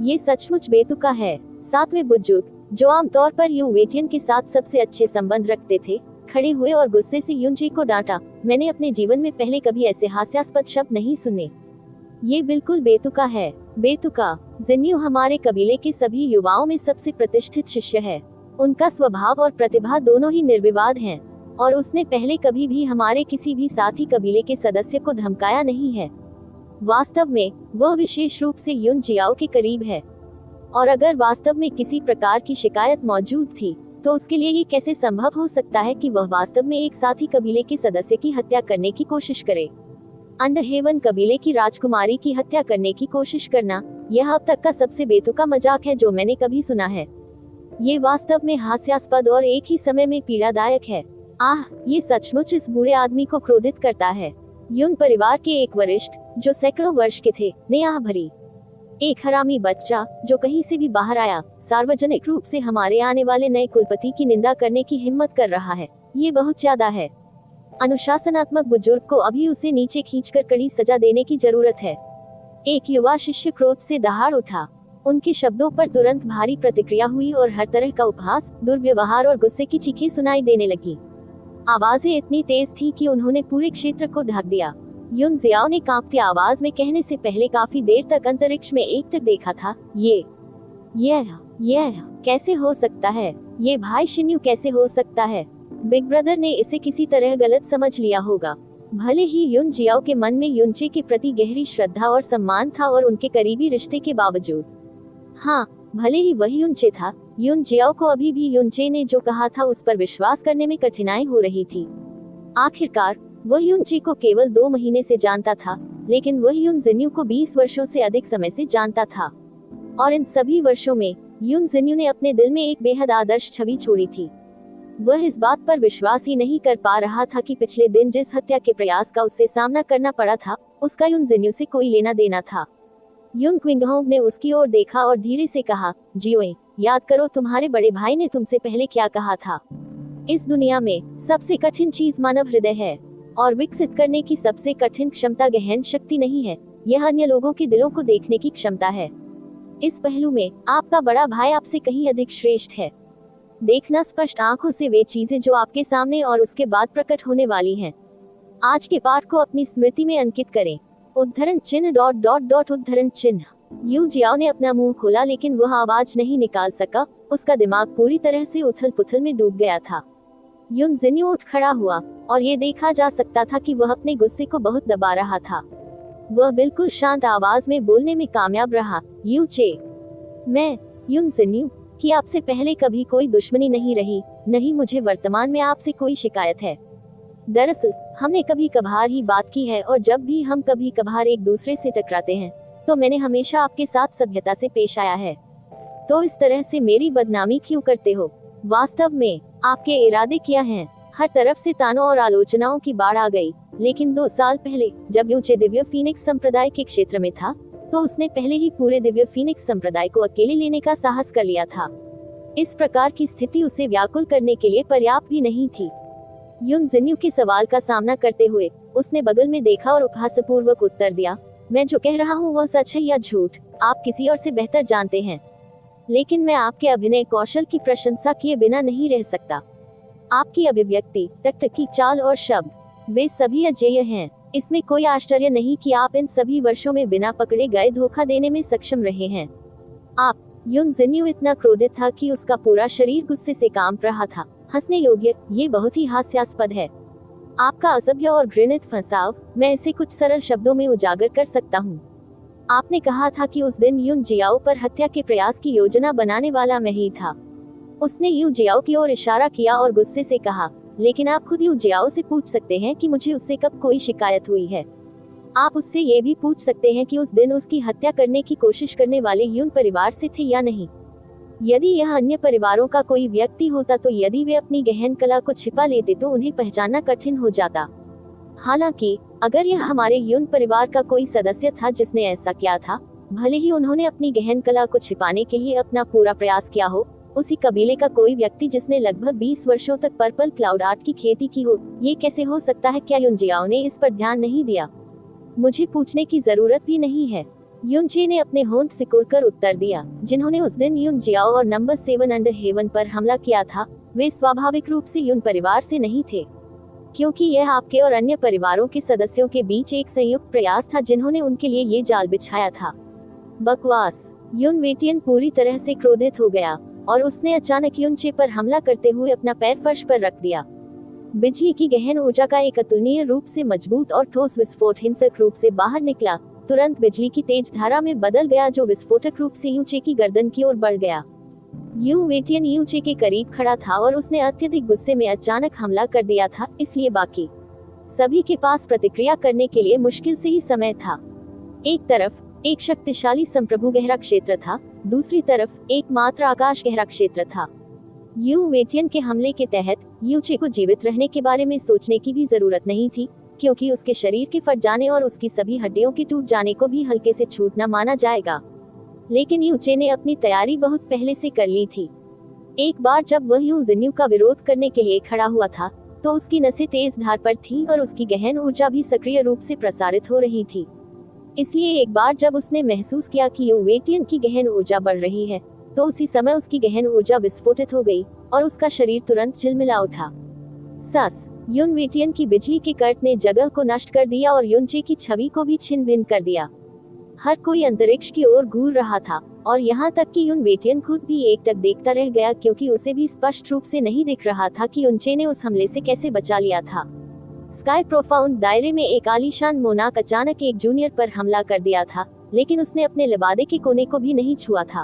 ये सचमुच बेतुका है। 7वें बुजुर्ग, जो आमतौर पर यूनवेटियन के साथ सबसे अच्छे संबंध रखते थे, खड़े हुए और गुस्से से यूनचे को डांटा। मैंने अपने जीवन में पहले कभी ऐसे हास्यास्पद शब्द नहीं सुने। ये बिल्कुल बेतुका है। बेतुका। जिन्यू हमारे कबीले के सभी युवाओं में सबसे प्रतिष्ठित शिष्य है। उनका स्वभाव और प्रतिभा दोनों ही निर्विवाद हैं, और उसने पहले कभी भी हमारे किसी भी साथी कबीले के सदस्य को धमकाया नहीं है। वास्तव में वह विशेष रूप से युन जियाओ के करीब है, और अगर वास्तव में किसी प्रकार की शिकायत मौजूद थी तो उसके लिए ये कैसे संभव हो सकता है कि वह वास्तव में एक साथी कबीले के सदस्य की हत्या करने की कोशिश करे? अंडर हेवन कबीले की राजकुमारी की हत्या करने की कोशिश करना, यह अब तक का सबसे बेतुका मजाक है जो मैंने कभी सुना है। ये वास्तव में हास्यास्पद और एक ही समय में पीड़ादायक है। आह, ये सचमुच इस बूढ़े आदमी को क्रोधित करता है। युन परिवार के एक वरिष्ठ, जो सैकड़ों वर्ष के थे, ने आह भरी। एक हरामी बच्चा जो कहीं से भी बाहर आया, सार्वजनिक रूप से हमारे आने वाले नए कुलपति की निंदा करने की हिम्मत कर रहा है। ये बहुत ज्यादा है। अनुशासनात्मक बुजुर्ग को अभी उसे नीचे खींचकर कड़ी सजा देने की जरूरत है। एक युवा शिष्य क्रोध से दहाड़ उठा। उनके शब्दों पर तुरंत भारी प्रतिक्रिया हुई और हर तरह का उपहास, दुर्व्यवहार और गुस्से की चीखें सुनाई देने लगी। आवाजें इतनी तेज थी कि उन्होंने पूरे क्षेत्र को ढक दिया। युन जियाओ ने कांपती आवाज में कहने से पहले काफी देर तक अंतरिक्ष में एकटक देखा था। यह कैसे हो सकता है? ये भाई शिन्यू कैसे हो सकता है? बिग ब्रदर ने इसे किसी तरह गलत समझ लिया होगा। भले ही युन जियाओ के मन में युनचे के प्रति गहरी श्रद्धा और सम्मान था और उनके करीबी रिश्ते के बावजूद, हाँ, भले ही वही युनचे था, युन जियाओ को अभी भी युनचे ने जो कहा था उस पर विश्वास करने में कठिनाई हो रही थी। आखिरकार वह युनचे को केवल 2 महीने से जानता था, लेकिन वह युन जिन्यू को 20 वर्षों से अधिक समय से जानता था। और इन सभी वर्षों में युन जिन्यू ने अपने दिल में एक बेहद आदर्श छवि छोड़ी थी। वह इस बात पर विश्वास ही नहीं कर पा रहा था कि पिछले दिन जिस हत्या के प्रयास का उससे सामना करना पड़ा था, उसका युन जिन्यू से कोई लेना देना था। युन क्विंगहोंग ने उसकी ओर देखा और धीरे से कहा, जियोए, याद करो तुम्हारे बड़े भाई ने तुमसे पहले क्या कहा था। इस दुनिया में सबसे कठिन चीज मानव हृदय है और विकसित करने की सबसे कठिन क्षमता गहन शक्ति नहीं है, यह अन्य लोगों के दिलों को देखने की क्षमता है। इस पहलू में आपका बड़ा भाई आपसे कहीं अधिक श्रेष्ठ है। देखना स्पष्ट आंखों से वे चीजें जो आपके सामने और उसके बाद प्रकट होने वाली हैं। आज के पाठ को अपनी स्मृति में अंकित करें। उद्धरण चिन्ह ... उद्धरण चिन्ह। यू जियाओ ने अपना मुंह खोला लेकिन वह आवाज नहीं निकाल सका। उसका दिमाग पूरी तरह से उथल पुथल में डूब गया था। युन जिन्यू उठ खड़ा हुआ और ये देखा जा सकता था कि वह अपने गुस्से को बहुत दबा रहा था। वह बिल्कुल शांत आवाज में बोलने में कामयाब रहा, यू चे, मैं युन जिन्यू की आपसे पहले कभी कोई दुश्मनी नहीं रही, नहीं मुझे वर्तमान में आपसे कोई शिकायत है। दरअसल हमने कभी कभार ही बात की है और जब भी हम कभी कभार एक दूसरे से टकराते हैं तो मैंने हमेशा आपके साथ सभ्यता से पेश आया है। तो इस तरह से मेरी बदनामी क्यों करते हो? वास्तव में आपके इरादे क्या हैं? हर तरफ से तानों और आलोचनाओं की बाढ़ आ गई, लेकिन 2 साल पहले जब यूचे दिव्य फीनिक्स संप्रदाय के क्षेत्र में था तो उसने पहले ही पूरे दिव्य फीनिक्स संप्रदाय को अकेले लेने का साहस कर लिया था। इस प्रकार की स्थिति उसे व्याकुल करने के लिए पर्याप्त भी नहीं थी। युन जिन्यू के सवाल का सामना करते हुए उसने बगल में देखा और उपहासपूर्वक उत्तर दिया, मैं जो कह रहा हूँ वह सच है या झूठ आप किसी और से बेहतर जानते हैं, लेकिन मैं आपके अभिनय कौशल की प्रशंसा किए बिना नहीं रह सकता। आपकी अभिव्यक्ति, टकटकी चाल और शब्द, वे सभी अजेय हैं। इसमें कोई आश्चर्य नहीं कि आप इन सभी वर्षों में बिना पकड़े गए धोखा देने में सक्षम रहे हैं। आप युन जिन्यू इतना क्रोधित था कि उसका पूरा शरीर गुस्से से कांप रहा था। हंसने योग्य, ये बहुत ही हास्यास्पद है। आपका असभ्य और घृणित फंसाव, मैं इसे कुछ सरल शब्दों में उजागर कर सकता हूँ। आपने कहा था कि उस दिन युन जियाओ पर हत्या के प्रयास की योजना बनाने वाला मैं ही था। उसने यू जियाओ की ओर इशारा किया और गुस्से से कहा, लेकिन आप खुद यू जियाओ से पूछ सकते हैं कि मुझे उससे कब कोई शिकायत हुई है। आप उससे ये भी पूछ सकते हैं कि उस दिन उसकी हत्या करने की कोशिश करने वाले युन परिवार से थे या नहीं। यदि यह अन्य परिवारों का कोई व्यक्ति होता तो यदि वे अपनी गहन कला को छिपा लेते तो उन्हें पहचानना कठिन हो जाता। हालांकि अगर यह हमारे युन परिवार का कोई सदस्य था जिसने ऐसा किया था, भले ही उन्होंने अपनी गहन कला को छिपाने के लिए अपना पूरा प्रयास किया हो, उसी कबीले का कोई व्यक्ति जिसने लगभग 20 वर्षों तक पर्पल क्लाउड आर्ट की खेती की हो, ये कैसे हो सकता है? क्या युन जियाओ ने इस पर ध्यान नहीं दिया? मुझे पूछने की जरूरत भी नहीं है, युनचे ने अपने होंठ सिकुड़कर उत्तर दिया। जिन्होंने उस दिन युन जियाओ और नंबर 7 अंडर हेवन पर हमला किया था, वे स्वाभाविक रूप से युन परिवार से नहीं थे, क्योंकि यह आपके और अन्य परिवारों के सदस्यों के बीच एक संयुक्त प्रयास था जिन्होंने उनके लिए ये जाल बिछाया था। बकवास। युन वेटियन पूरी तरह से क्रोधित हो गया और उसने अचानक युनचे पर हमला करते हुए अपना पैर फर्श पर रख दिया। बिजली की गहन ऊर्जा का एक अतुलनीय रूप से मजबूत और ठोस विस्फोट हिंसक रूप से बाहर निकला, तुरंत बिजली की तेज धारा में बदल गया जो विस्फोटक रूप से यूचे की गर्दन की ओर बढ़ गया। यू वेटियन यूचे के करीब खड़ा था और उसने अत्यधिक गुस्से में अचानक हमला कर दिया था, इसलिए बाकी सभी के पास प्रतिक्रिया करने के लिए मुश्किल से ही समय था। एक तरफ एक शक्तिशाली संप्रभु गहरा क्षेत्र था, दूसरी तरफ एकमात्र आकाश गहरा क्षेत्र था। यू वेटियन के हमले के तहत यूचे को जीवित रहने के बारे में सोचने की भी जरूरत नहीं थी, क्योंकि उसके शरीर के फट जाने और उसकी सभी हड्डियों के टूट जाने को भी हल्के से छूटना माना जाएगा। लेकिन यूचे ने अपनी तैयारी बहुत पहले से कर ली थी। एक बार जब वह यू जिन्यू का विरोध करने के लिए खड़ा हुआ था तो उसकी नसें तेज धार पर थीं और उसकी गहन ऊर्जा भी सक्रिय रूप से प्रसारित हो रही थी। इसलिए एक बार जब उसने महसूस किया कि यू वेटियन की गहन ऊर्जा बढ़ रही है, तो उसी समय उसकी गहन ऊर्जा विस्फोटित हो गई और उसका शरीर तुरंत झिलमिला उठा। सस युन वेटियन की बिजली के कट ने जगह को नष्ट कर दिया और युनचे की छवि को भी छिन्न भिन्न कर दिया। हर कोई अंतरिक्ष की ओर घूर रहा था और यहाँ तक कि युन वेटियन खुद भी एकटक देखता रह गया, क्योंकि उसे भी स्पष्ट रूप से नहीं दिख रहा था कि युनचे ने उस हमले से कैसे बचा लिया था। स्काई प्रोफाउंड दायरे में एक आलीशान मोनाक अचानक एक जूनियर पर हमला कर दिया था, लेकिन उसने अपने लिबादे के कोने को भी नहीं छुआ था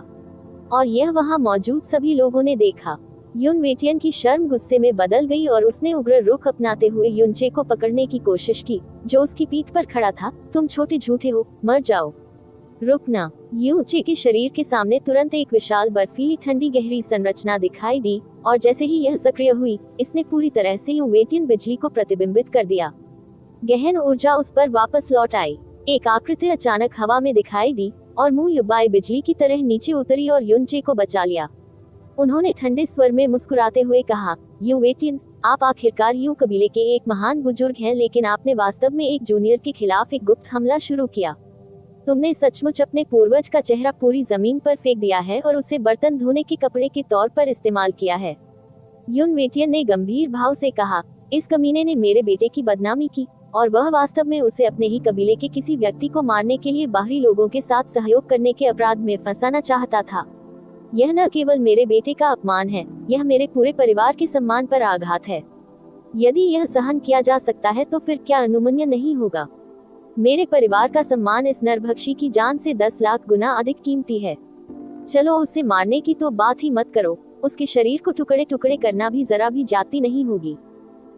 और यह वहां मौजूद सभी लोगों ने देखा। युन वेटियन की शर्म गुस्से में बदल गई और उसने उग्र रुख अपनाते हुए युनचे को पकड़ने की कोशिश की, जो उसकी पीठ पर खड़ा था। तुम छोटे झूठे हो, मर जाओ। रुकना। युनचे के शरीर के सामने तुरंत एक विशाल बर्फीली ठंडी गहरी संरचना दिखाई दी और जैसे ही यह सक्रिय हुई, इसने पूरी तरह से युन वेटियन बिजली को प्रतिबिंबित कर दिया। गहन ऊर्जा उस पर वापस लौट आई। एक आकृति अचानक हवा में दिखाई दी और मुंह युबाई बिजली की तरह नीचे उतरी और युनचे को बचा लिया। उन्होंने ठंडे स्वर में मुस्कुराते हुए कहा, युन वेटियन, आप आखिरकार यू कबीले के एक महान बुजुर्ग हैं, लेकिन आपने वास्तव में एक जूनियर के खिलाफ एक गुप्त हमला शुरू किया। तुमने सचमुच अपने पूर्वज का चेहरा पूरी जमीन पर फेंक दिया है और उसे बर्तन धोने के कपड़े के तौर पर इस्तेमाल किया है। युन वेटियन ने गंभीर भाव से कहा, इस कमीने ने मेरे बेटे की बदनामी की और वह वास्तव में उसे अपने ही कबीले के किसी व्यक्ति को मारने के लिए बाहरी लोगों के साथ सहयोग करने के अपराध में फंसाना चाहता था। यह न केवल मेरे बेटे का अपमान है, यह मेरे पूरे परिवार के सम्मान पर आघात है। यदि यह सहन किया जा सकता है तो फिर क्या अनुमन्य नहीं होगा। मेरे परिवार का सम्मान इस नरभक्षी की जान से 10 लाख गुना अधिक कीमती है। चलो उसे मारने की तो बात ही मत करो, उसके शरीर को टुकड़े टुकड़े करना भी जरा भी जाती नहीं होगी।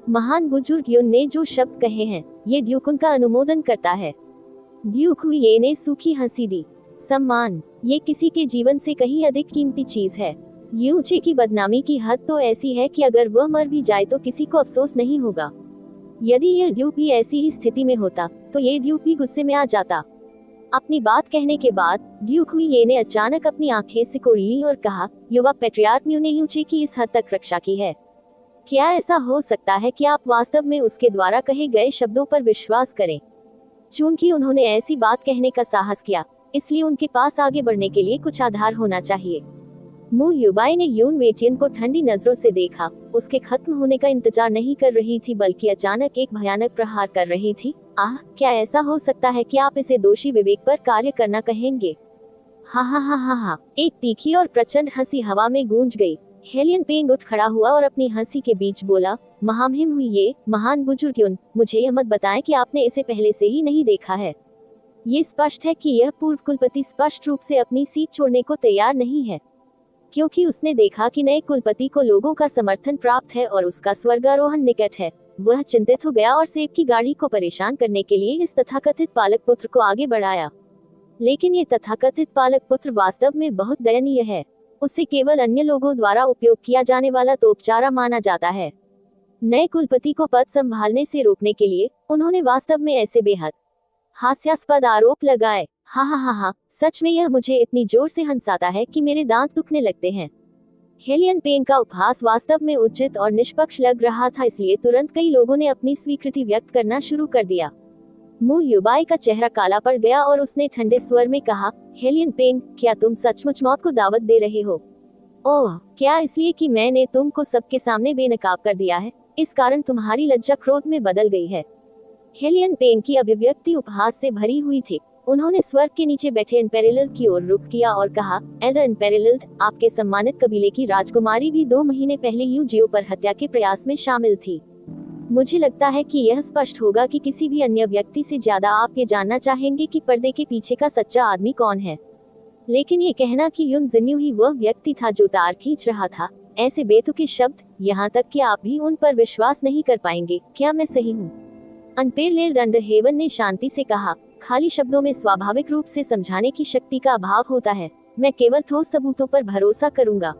महान बुजुर्ग युन ने जो शब्द कहे हैं, ये ड्यूक उनका अनुमोदन करता है। ड्यूक हुई ने सूखी हंसी दी। सम्मान, ये किसी के जीवन से कहीं अधिक कीमती चीज है। युनचे की बदनामी की हद तो ऐसी है कि अगर वह मर भी जाए तो किसी को अफसोस नहीं होगा। यदि यह ड्यूक भी ऐसी ही स्थिति में होता तो ये ड्यूक भी गुस्से में आ जाता। अपनी बात कहने के बाद ड्यूक हुई ने अचानक अपनी आंखें सिकोड़ ली और कहा, युवा पेट्रियार्क म्यू ने युनचे की इस हद तक रक्षा की है। क्या ऐसा हो सकता है कि आप वास्तव में उसके द्वारा कहे गए शब्दों पर विश्वास करें? चूंकि उन्होंने ऐसी बात कहने का साहस किया, इसलिए उनके पास आगे बढ़ने के लिए कुछ आधार होना चाहिए। मु युबाई ने युन वेटियन को ठंडी नजरों से देखा। उसके खत्म होने का इंतजार नहीं कर रही थी, बल्कि अचानक एक भयानक प्रहार कर रही थी। आह, क्या ऐसा हो सकता है कि आप इसे दोषी विवेक पर कार्य करना कहेंगे? हा हा हा हा हा। एक तीखी और प्रचंड हंसी हवा में गूंज गई। हेलियन पेंग उठ खड़ा हुआ और अपनी हंसी के बीच बोला, महामहिम हुई ये महान बुजुर्ग युन, मुझे यह मत बताएं कि आपने इसे पहले से ही नहीं देखा है। ये स्पष्ट है कि यह पूर्व कुलपति स्पष्ट रूप से अपनी सीट छोड़ने को तैयार नहीं है, क्योंकि उसने देखा कि नए कुलपति को लोगों का समर्थन प्राप्त है और उसका स्वर्गारोहण निकट है। वह चिंतित हो गया और सेब की गाड़ी को परेशान करने के लिए इस तथाकथित पालक पुत्र को आगे बढ़ाया। लेकिन ये तथाकथित पालक पुत्र वास्तव में बहुत दयनीय है। उसे केवल अन्य लोगों द्वारा उपयोग किया जाने वाला तोपचारा माना जाता है। नए कुलपति को पद संभालने से रोकने के लिए उन्होंने वास्तव में ऐसे बेहद हास्यास्पद आरोप लगाए। हा हा हा हा, सच में यह मुझे इतनी जोर से हंसाता है कि मेरे दांत दुखने लगते हैं। हेलियन पेन का उपहास वास्तव में उचित और निष्पक्ष लग रहा था, इसलिए तुरंत कई लोगों ने अपनी स्वीकृति व्यक्त करना शुरू कर दिया। मु युबाई का चेहरा काला पड़ गया और उसने ठंडे स्वर में कहा, हेलियन पेन, क्या तुम सचमुच मौत को दावत दे रहे हो? ओह, क्या इसलिए कि मैंने तुमको सबके सामने बेनकाब कर दिया है, इस कारण तुम्हारी लज्जा क्रोध में बदल गई है? हेलियन पेन की अभिव्यक्ति उपहास से भरी हुई थी। उन्होंने स्वर्ग के नीचे बैठे इम्पेरियल्ड की ओर रुख किया और कहा, एल्डर इम्पेरियल्ड, आपके सम्मानित कबीले की राजकुमारी भी 2 महीने पहले यूजियो पर हत्या के प्रयास में शामिल थी। मुझे लगता है कि यह स्पष्ट होगा कि किसी भी अन्य व्यक्ति से ज्यादा आप ये जानना चाहेंगे कि पर्दे के पीछे का सच्चा आदमी कौन है। लेकिन ये कहना कि युन जिन्यू ही वह व्यक्ति था जो तार खींच रहा था, ऐसे बेतुके शब्द, यहाँ तक कि आप भी उन पर विश्वास नहीं कर पाएंगे। क्या मैं सही हूँ? अनपेरलेल्ड अंडरहेवन ने शांति से कहा, खाली शब्दों में स्वाभाविक रूप से समझाने की शक्ति का अभाव होता है। मैं केवल ठोस सबूतों पर भरोसा करूंगा।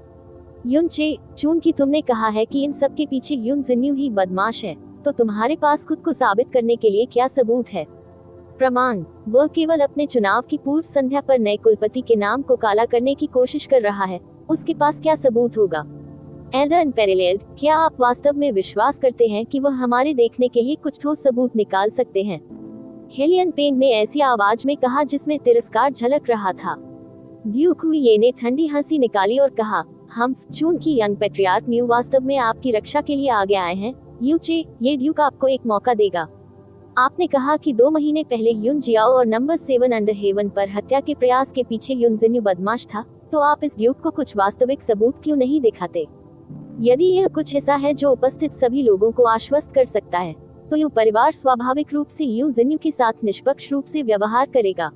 युनचे, चूंकि तुमने कहा है कि इन सब के पीछे युन जिन्यू ही बदमाश है, तो तुम्हारे पास खुद को साबित करने के लिए क्या सबूत है? प्रमाण? वह केवल अपने चुनाव की पूर्व संध्या पर नए कुलपति के नाम को काला करने की कोशिश कर रहा है। उसके पास क्या सबूत होगा? एल्डर इम्पेरियल्ड, क्या आप वास्तव में विश्वास करते हैं कि वह हमारे देखने के लिए कुछ ठोस सबूत निकाल सकते हैं? हेलियन पेंग ने ऐसी आवाज में कहा जिसमें तिरस्कार झलक रहा था। ड्यूक हुई ने ठंडी हंसी निकाली और कहा, हम, चूंकि यंग पेट्रियार्क म्यू वास्तव में आपकी रक्षा के लिए आगे आए हैं, यूचे, ये ड्यूक आपको एक मौका देगा। आपने कहा कि 2 महीने पहले युन जियाओ और नंबर 7 अंडरहेवन पर हत्या के प्रयास के पीछे युन जिन्यू बदमाश था, तो आप इस ड्यूक को कुछ वास्तविक सबूत क्यों नहीं दिखाते? यदि यह कुछ ऐसा है जो उपस्थित सभी लोगों को आश्वस्त कर सकता है, तो यू परिवार स्वाभाविक रूप से यू जिन्यू के साथ निष्पक्ष रूप से व्यवहार करेगा।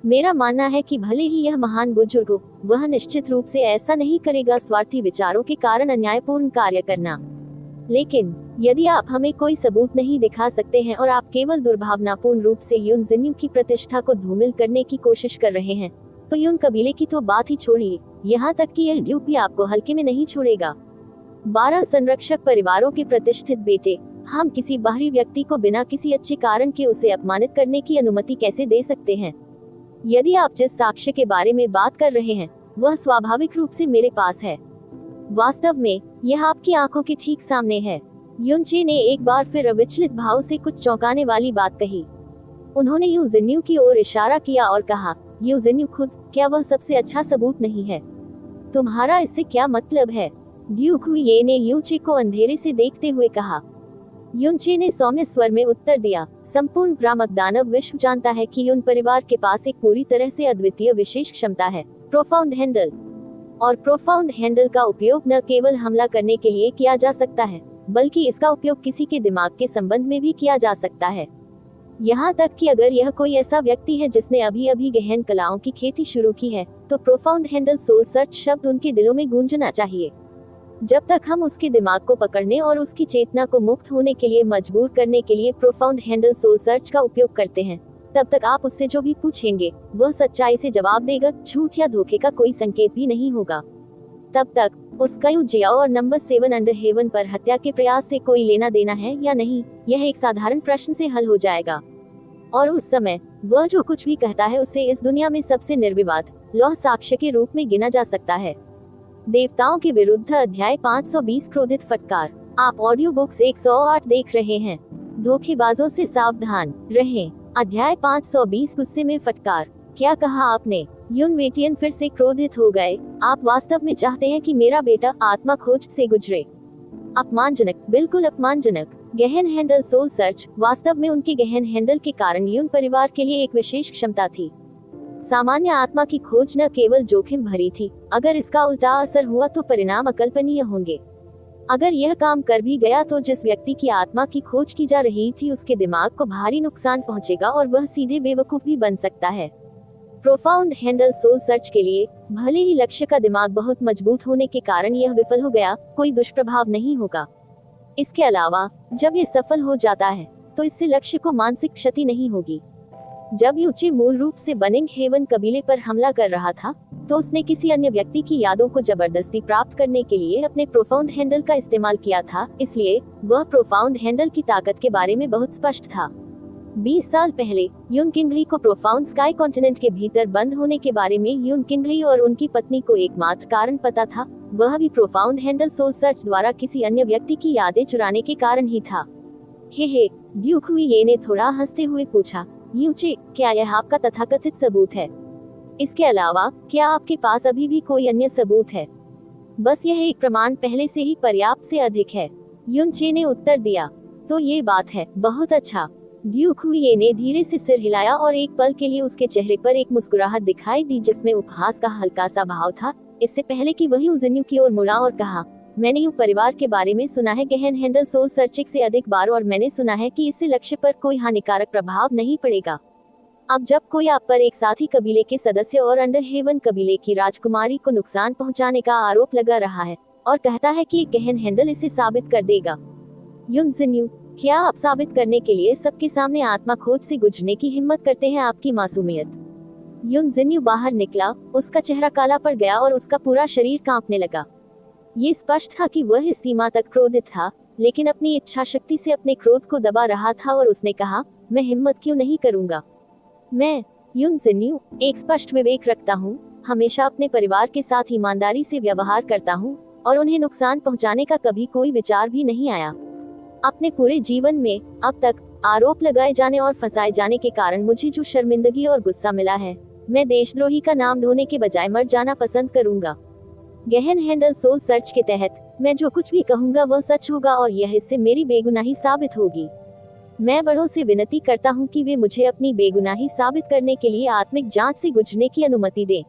मेरा मानना है कि भले ही यह महान बुजुर्ग हो, वह निश्चित रूप से ऐसा नहीं करेगा स्वार्थी विचारों के कारण अन्यायपूर्ण कार्य करना। लेकिन यदि आप हमें कोई सबूत नहीं दिखा सकते हैं और आप केवल दुर्भावनापूर्ण रूप से युन जिन्यू की प्रतिष्ठा को धूमिल करने की कोशिश कर रहे हैं, तो युन कबीले की तो बात ही छोड़िए, यहाँ तक कि यह ड्यूक भी आपको हल्के में नहीं छोड़ेगा। 12 संरक्षक परिवारों के प्रतिष्ठित बेटे, हम किसी बाहरी व्यक्ति को बिना किसी अच्छे कारण के उसे अपमानित करने की अनुमति कैसे दे सकते हैं? यदि आप जिस साक्ष्य के बारे में बात कर रहे हैं, वह स्वाभाविक रूप से मेरे पास है। वास्तव में यह आपकी आंखों के ठीक सामने है। युनचे ने एक बार फिर अविचलित भाव से कुछ चौंकाने वाली बात कही। उन्होंने यू जिन्यू की ओर इशारा किया और कहा, यू जिन्यू खुद, क्या वह सबसे अच्छा सबूत नहीं है? तुम्हारा इससे क्या मतलब है? ड्यूक हुए ने यूचे को अंधेरे से देखते हुए कहा। युनचे ने सौम्य स्वर में उत्तर दिया, संपूर्ण भ्रामक दानव विश्व जानता है कि युन परिवार के पास एक पूरी तरह से अद्वितीय विशेष क्षमता है, प्रोफाउंड हैंडल। और प्रोफाउंड हैंडल का उपयोग न केवल हमला करने के लिए किया जा सकता है, बल्कि इसका उपयोग किसी के दिमाग के संबंध में भी किया जा सकता है। यहाँ तक कि अगर यह कोई ऐसा व्यक्ति है जिसने अभी अभी गहन कलाओं की खेती शुरू की है, तो प्रोफाउंड हैंडल सोल सर्च शब्द उनके दिलों में गूंजना चाहिए। जब तक हम उसके दिमाग को पकड़ने और उसकी चेतना को मुक्त होने के लिए मजबूर करने के लिए प्रोफाउंड हैंडल सोल सर्च का उपयोग करते हैं, तब तक आप उससे जो भी पूछेंगे वह सच्चाई से जवाब देगा, झूठ या धोखे का कोई संकेत भी नहीं होगा। तब तक उसका यू जियाओ और नंबर 7 अंडरहेवन पर हत्या के प्रयास से कोई लेना देना है या नहीं, यह एक साधारण प्रश्न से हल हो जाएगा। और उस समय वह जो कुछ भी कहता है उसे इस दुनिया में सबसे निर्विवाद लौह साक्ष्य के रूप में गिना जा सकता है। देवताओं के विरुद्ध अध्याय 520 क्रोधित फटकार। आप ऑडियो बुक्स 108 देख रहे हैं। धोखेबाजों से सावधान रहें। अध्याय 520 गुस्से में फटकार। क्या कहा आपने? युन वेटियन फिर से क्रोधित हो गए। आप वास्तव में चाहते हैं कि मेरा बेटा आत्मा खोज से गुजरे? अपमानजनक, बिल्कुल अपमानजनक। गहन हैंडल सोल सर्च वास्तव में उनके गहन हैंडल के कारण युन परिवार के लिए एक विशेष क्षमता थी। सामान्य आत्मा की खोज न केवल जोखिम भरी थी, अगर इसका उल्टा असर हुआ तो परिणाम अकल्पनीय होंगे। अगर यह काम कर भी गया तो जिस व्यक्ति की आत्मा की खोज की जा रही थी उसके दिमाग को भारी नुकसान पहुंचेगा और वह सीधे बेवकूफ भी बन सकता है। प्रोफाउंड हैंडल सोल सर्च के लिए भले ही लक्ष्य का दिमाग बहुत मजबूत होने के कारण यह विफल हो गया, कोई दुष्प्रभाव नहीं होगा। इसके अलावा जब ये सफल हो जाता है तो इससे लक्ष्य को मानसिक क्षति नहीं होगी। जब यूचे मूल रूप से बनिंग हेवन कबीले पर हमला कर रहा था, तो उसने किसी अन्य व्यक्ति की यादों को जबरदस्ती प्राप्त करने के लिए अपने प्रोफाउंड हैंडल का इस्तेमाल किया था, इसलिए वह प्रोफाउंड हैंडल की ताकत के बारे में बहुत स्पष्ट था। 20 साल पहले युन किंघई को प्रोफाउंड स्काई कॉन्टिनेंट के भीतर बंद होने के बारे में युन किंघई और उनकी पत्नी को एकमात्र कारण पता था, वह भी प्रोफाउंड हैंडल सोल सर्च द्वारा किसी अन्य व्यक्ति की यादें चुराने के कारण ही था। हे ड्यूक हुई ने थोड़ा हंसते हुए पूछा, यूचे, क्या यह आपका तथाकथित सबूत है? इसके अलावा क्या आपके पास अभी भी कोई अन्य सबूत है? बस यह एक प्रमाण पहले से ही पर्याप्त से अधिक है, युनचे ने उत्तर दिया। तो ये बात है, बहुत अच्छा। ड्यूक हुई ने धीरे से सिर हिलाया और एक पल के लिए उसके चेहरे पर एक मुस्कुराहट दिखाई दी जिसमें उपहास का हल्का सा भाव था, इससे पहले कि वह जिन्यू की ओर मुड़ा और कहा, मैंने यू परिवार के बारे में सुना है गहन हैंडल सोल सर्चिंग से अधिक बार, और मैंने सुना है कि इससे लक्ष्य पर कोई हानिकारक प्रभाव नहीं पड़ेगा। अब जब कोई आप पर एक साथी कबीले के सदस्य और अंडरहेवन कबीले की राजकुमारी को नुकसान पहुंचाने का आरोप लगा रहा है और कहता है कि एक गहन हैंडल इसे साबित कर देगा, युन जिन्यू, क्या आप साबित करने के लिए सबके सामने आत्मा खोज से गुजरने की हिम्मत करते हैं आपकी मासूमियत? युन जिन्यू बाहर निकला, उसका चेहरा काला पड़ गया और उसका पूरा शरीर कांपने लगा। ये स्पष्ट था कि वह इस सीमा तक क्रोधित था, लेकिन अपनी इच्छा शक्ति से अपने क्रोध को दबा रहा था और उसने कहा, मैं हिम्मत क्यों नहीं करूंगा? मैं, युन जिन्यू, एक स्पष्ट विवेक रखता हूँ, हमेशा अपने परिवार के साथ ईमानदारी से व्यवहार करता हूँ और उन्हें नुकसान पहुँचाने का कभी कोई विचार भी नहीं आया। अपने पूरे जीवन में अब तक आरोप लगाए जाने और फंसाए जाने के कारण मुझे जो शर्मिंदगी और गुस्सा मिला है, मैं देशद्रोही का नाम ढोने के बजाय मर जाना पसंद करूंगा। गहन हैंडल सोल सर्च के तहत मैं जो कुछ भी कहूँगा वह सच होगा और यह इससे मेरी बेगुनाही साबित होगी। मैं बड़ों से विनती करता हूँ कि वे मुझे अपनी बेगुनाही साबित करने के लिए आत्मिक जांच से गुजरने की अनुमति दें।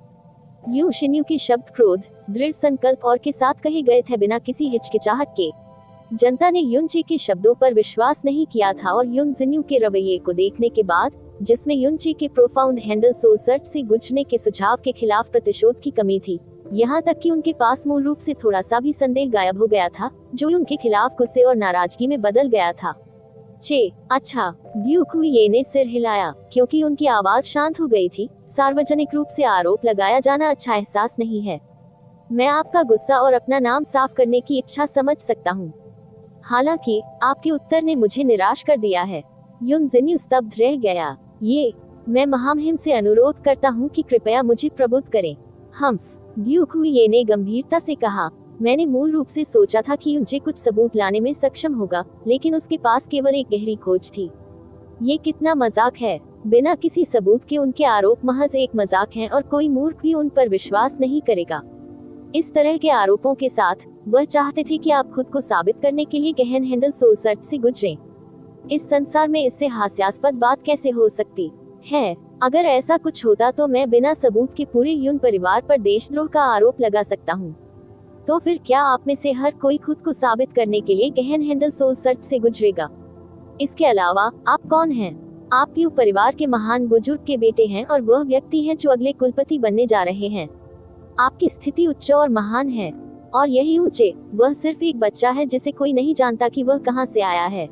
यू शिन्यू के शब्द क्रोध, दृढ़ संकल्प और के साथ कहे गए थे, बिना किसी हिचकिचाहट के। जनता ने युनचे के शब्दों पर विश्वास नहीं किया था और युन जिन्यू के रवैये को देखने के बाद, जिसमें युनचे के प्रोफाउंड हैंडल सोल सर्च से गुजरने के सुझाव के खिलाफ प्रतिशोध की कमी थी, यहाँ तक कि उनके पास मूल रूप से थोड़ा सा भी संदेह गायब हो गया था, जो उनके खिलाफ गुस्से और नाराजगी में बदल गया था। अच्छा, ड्यूक हुई ने सिर हिलाया, क्योंकि उनकी आवाज शांत हो गई थी। सार्वजनिक रूप से आरोप लगाया जाना अच्छा एहसास नहीं है। मैं आपका गुस्सा और अपना नाम साफ करने की इच्छा समझ सकता हूँ। हालांकि आपके उत्तर ने मुझे निराश कर दिया है। युन जिन्यू स्तब्ध रह गया। मैं महामहिम से अनुरोध करता हूँ कि कृपया मुझे प्रबुद्ध करें। हम्फ, ड्यूक हुई ने गंभीरता से कहा, मैंने मूल रूप से सोचा था कि मुझे कुछ सबूत लाने में सक्षम होगा, लेकिन उसके पास केवल एक गहरी खोज थी। ये कितना मजाक है। बिना किसी सबूत के उनके आरोप महज एक मजाक हैं और कोई मूर्ख भी उन पर विश्वास नहीं करेगा। इस तरह के आरोपों के साथ वह चाहते थे कि आप खुद को साबित करने के लिए गहन हैंडल सोल सर्च से गुजरें। इस संसार में इससे हास्यास्पद बात कैसे हो सकती है? अगर ऐसा कुछ होता तो मैं बिना सबूत के पूरे युन परिवार पर देशद्रोह का आरोप लगा सकता हूँ। तो फिर क्या आप में से हर कोई खुद को साबित करने के लिए गहन हैंडल सोल सर्च से गुजरेगा? इसके अलावा आप कौन हैं? आप यू परिवार के महान बुजुर्ग के बेटे हैं और वह व्यक्ति हैं जो अगले कुलपति बनने जा रहे हैं। आपकी स्थिति उच्च और महान है, और यही ऊंचे, वह सिर्फ एक बच्चा है जिसे कोई नहीं जानता कि वह कहां से आया है।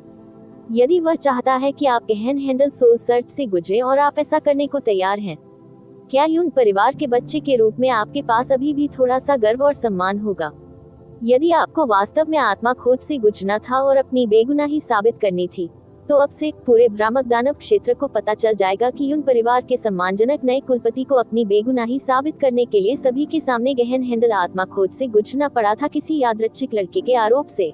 यदि वह चाहता है कि आप गहन हैंडल सोल सर्च से गुजरें और आप ऐसा करने को तैयार हैं, क्या यून परिवार के बच्चे के रूप में आपके पास अभी भी थोड़ा सा गर्व और सम्मान होगा? यदि आपको वास्तव में आत्मा खोज से गुजरना था और अपनी बेगुनाही साबित करनी थी, तो अब से पूरे भ्रामक दानव क्षेत्र को पता चल जाएगा कि यून परिवार के सम्मानजनक नए कुलपति को अपनी बेगुनाही साबित करने के लिए सभी के सामने गहन हैंडल आत्मा खोज से गुजरना पड़ा था, किसी यादृच्छिक लड़के के आरोप से।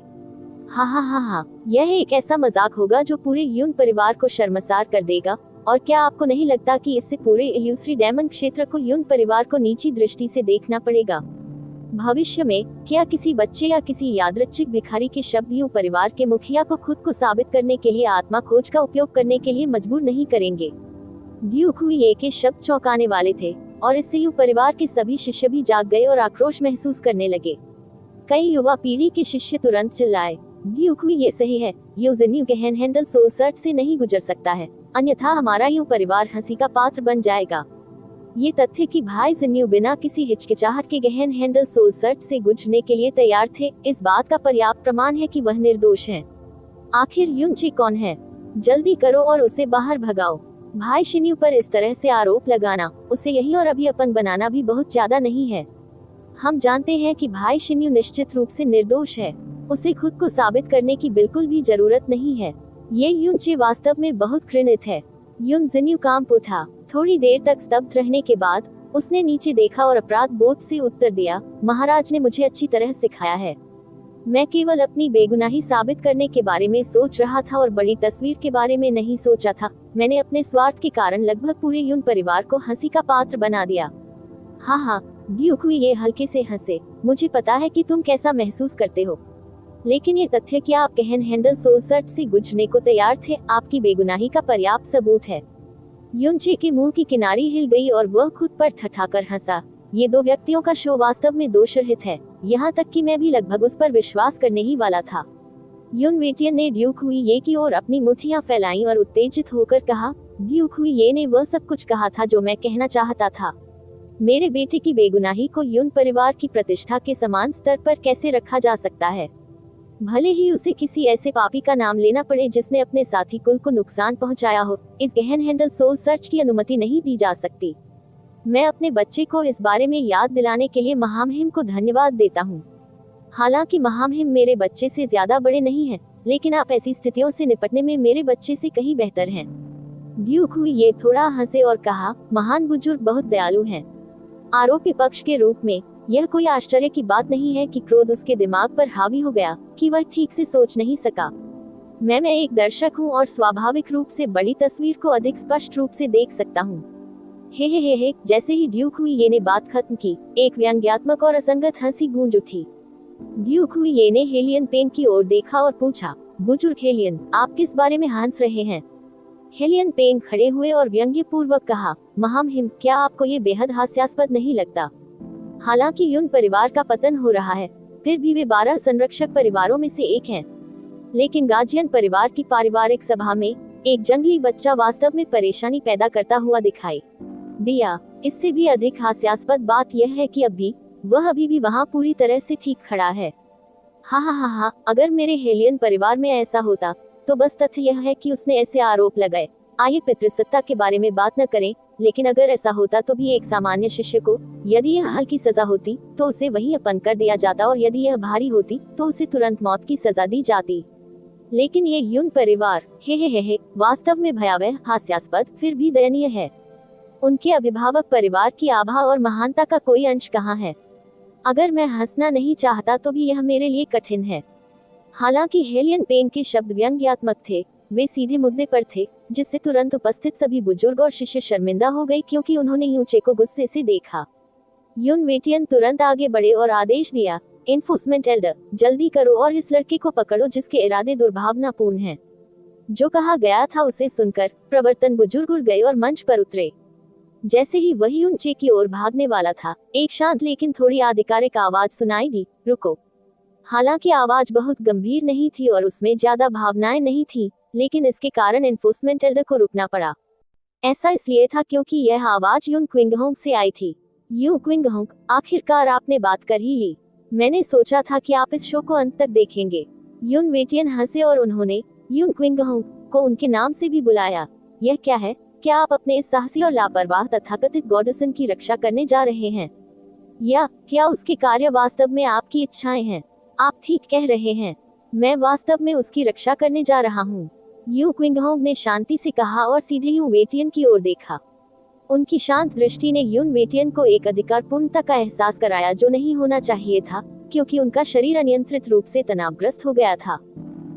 हाँ, यह एक ऐसा मजाक होगा जो पूरे यून परिवार को शर्मसार कर देगा। और क्या आपको नहीं लगता कि इससे पूरे इल्यूसरी डायमंड क्षेत्र को यून परिवार को नीची दृष्टि से देखना पड़ेगा? भविष्य में क्या किसी बच्चे या किसी यादृच्छिक भिखारी के शब्द यू परिवार के मुखिया को खुद को साबित करने के लिए आत्मा खोज का उपयोग करने के लिए मजबूर नहीं करेंगे? ड्यूक हुई के शब्द चौंकाने वाले थे, और इससे यू परिवार के सभी शिष्य भी जाग गए और आक्रोश महसूस करने लगे। कई युवा पीढ़ी के शिष्य तुरंत चिल्लाए, ड्यूक हुई ये सही है, यू जिन्यू गहन हैंडल सोल सर्च से नहीं गुजर सकता है, अन्यथा हमारा यू परिवार हंसी का पात्र बन जाएगा। ये तथ्य कि भाई जिन्यू बिना किसी हिचकिचाहट के गहन हैंडल सोल सर्च से गुजरने के लिए तैयार थे, इस बात का पर्याप्त प्रमाण है कि वह निर्दोष हैं। आखिर युनचे कौन है? जल्दी करो और उसे बाहर भगाओ। भाई शिन्यू पर इस तरह से आरोप लगाना, उसे यहीं और अभी अपन बनाना भी बहुत ज्यादा नहीं है। हम जानते हैं कि भाई शिन्यू निश्चित रूप से निर्दोष है। उसे खुद को साबित करने की बिल्कुल भी जरूरत नहीं है। ये युनचे वास्तव में बहुत घृणित है। युन जिन्यू कांप उठा। थोड़ी देर तक स्तब्ध रहने के बाद उसने नीचे देखा और अपराध बोध से उत्तर दिया, महाराज ने मुझे अच्छी तरह सिखाया है। मैं केवल अपनी बेगुनाही साबित करने के बारे में सोच रहा था और बड़ी तस्वीर के बारे में नहीं सोचा था। मैंने अपने स्वार्थ के कारण लगभग पूरे युन परिवार को हंसी का पात्र बना दिया। हाँ, ड्यूक हुई ये हल्के से हंसे। मुझे पता है कि तुम कैसा महसूस करते हो, लेकिन ये तथ्य कि आप गहन हैंडल सोल सर्च से गुजरने को तैयार थे, आपकी बेगुनाही का पर्याप्त सबूत है। युनचे के मुंह की किनारी हिल गई और वह खुद पर ठठाकर हंसा। ये दो व्यक्तियों का शो वास्तव में दोषरहित है, यहाँ तक कि मैं भी लगभग उस पर विश्वास करने ही वाला था। युन वेटियन ने ड्यूक हुई ये की ओर अपनी मुट्ठियां फैलाई और उत्तेजित होकर कहा, ड्यूक हुई ये ने वह सब कुछ कहा था जो मैं कहना चाहता था। मेरे बेटे की बेगुनाही को युन परिवार की प्रतिष्ठा के समान स्तर पर कैसे रखा जा सकता है? भले ही उसे किसी ऐसे पापी का नाम लेना पड़े जिसने अपने साथी कुल को नुकसान पहुंचाया हो, इस गहन हैंडल सोल सर्च की अनुमति नहीं दी जा सकती। मैं अपने बच्चे को इस बारे में याद दिलाने के लिए महामहिम को धन्यवाद देता हूँ। हालांकि महामहिम मेरे बच्चे से ज्यादा बड़े नहीं हैं, लेकिन आप ऐसी स्थितियों से निपटने में मेरे बच्चे से कहीं बेहतर हैं। ड्यूक हुई ये थोड़ा हंसे और कहा, महान बुजुर्ग बहुत दयालु हैं। आरोपी पक्ष के रूप में यह कोई आश्चर्य की बात नहीं है कि क्रोध उसके दिमाग पर हावी हो गया, कि वह ठीक से सोच नहीं सका। मैं एक दर्शक हूँ और स्वाभाविक रूप से बड़ी तस्वीर को अधिक स्पष्ट रूप से देख सकता हूँ। हे। जैसे ही ड्यूक हुई ये ने बात खत्म की, एक व्यंग्यात्मक और असंगत हंसी गूंज उठी। ड्यूक हुई ने हेलियन पेन की ओर देखा और पूछा, बुजुर्ग हेलियन, आप किस बारे में हंस रहे हैं? हेलियन पेन खड़े हुए और व्यंग्यपूर्वक कहा, महामहिम, क्या आपको ये बेहद हास्यास्पद नहीं लगता? हालांकि युन परिवार का पतन हो रहा है, फिर भी वे 12 संरक्षक परिवारों में से एक हैं। लेकिन गार्जियन परिवार की पारिवारिक सभा में एक जंगली बच्चा वास्तव में परेशानी पैदा करता हुआ दिखाई दिया। इससे भी अधिक हास्यास्पद बात यह है कि वह अभी भी वहाँ पूरी तरह से ठीक खड़ा है। हा, अगर मेरे हेलियन परिवार में ऐसा होता तो बस तथ्य यह है कि उसने ऐसे आरोप लगाए। आइए पितृसत्ता के बारे में बात न करें, लेकिन अगर ऐसा होता तो भी एक सामान्य शिष्य को यदि यह हल्की सजा होती तो उसे वहीं अपंग कर दिया जाता, और यदि यह भारी होती तो उसे तुरंत मौत की सजा दी जाती। लेकिन ये युन परिवार हे वास्तव में भयावह, हास्यास्पद, फिर भी दयनीय है। उनके अभिभावक परिवार की आभा और महानता का कोई अंश कहाँ है? अगर मैं हंसना नहीं चाहता तो भी यह मेरे लिए कठिन है। हालांकि हेलियन पेन के शब्द व्यंग्यात्मक थे, वे सीधे मुद्दे पर थे, जिससे तुरंत उपस्थित सभी बुजुर्ग और शिष्य शर्मिंदा हो गए, क्योंकि उन्होंने यूचे को गुस्से से देखा। युन वेटियन तुरंत आगे बढ़े और आदेश दिया, एनफोर्समेंट एल्डर, जल्दी करो और इस लड़के को पकड़ो जिसके इरादे दुर्भावनापूर्ण हैं। जो कहा गया था उसे सुनकर प्रवर्तन बुजुर्ग उड़ गए और मंच पर उतरे। जैसे ही वही ऊंचे की ओर भागने वाला था, एक शांत लेकिन थोड़ी आधिकारिक आवाज सुनाई दी, रुको। हालांकि आवाज बहुत गंभीर नहीं थी और उसमें ज्यादा भावनाएं नहीं थी, लेकिन इसके कारण एनफोर्समेंट एल्डर को रुकना पड़ा। ऐसा इसलिए था क्योंकि यह आवाज युन क्विंगहोंग से आई थी। यू क्विंगहोंग, आखिरकार आपने बात कर ही ली। मैंने सोचा था कि आप इस शो को अंत तक देखेंगे। युन वेटियन हंसे और उन्होंने युन क्विंगहोंग को उनके नाम से भी बुलाया। यह क्या है? क्या आप अपने इस साहसी और लापरवाह तथाकथित गॉडसन की रक्षा करने जा रहे हैं, या क्या उसके कार्य वास्तव में आपकी इच्छाएं हैं? आप ठीक कह रहे हैं, मैं वास्तव में उसकी रक्षा करने जा रहा हूँ। यू क्विंगहोंग ने शांति से कहा और सीधे युन वेटियन की ओर देखा। उनकी शांत दृष्टि ने युन वेटियन को एक अधिकारपूर्णता का एहसास कराया जो नहीं होना चाहिए था, क्योंकि उनका शरीर अनियंत्रित रूप से तनावग्रस्त हो गया था।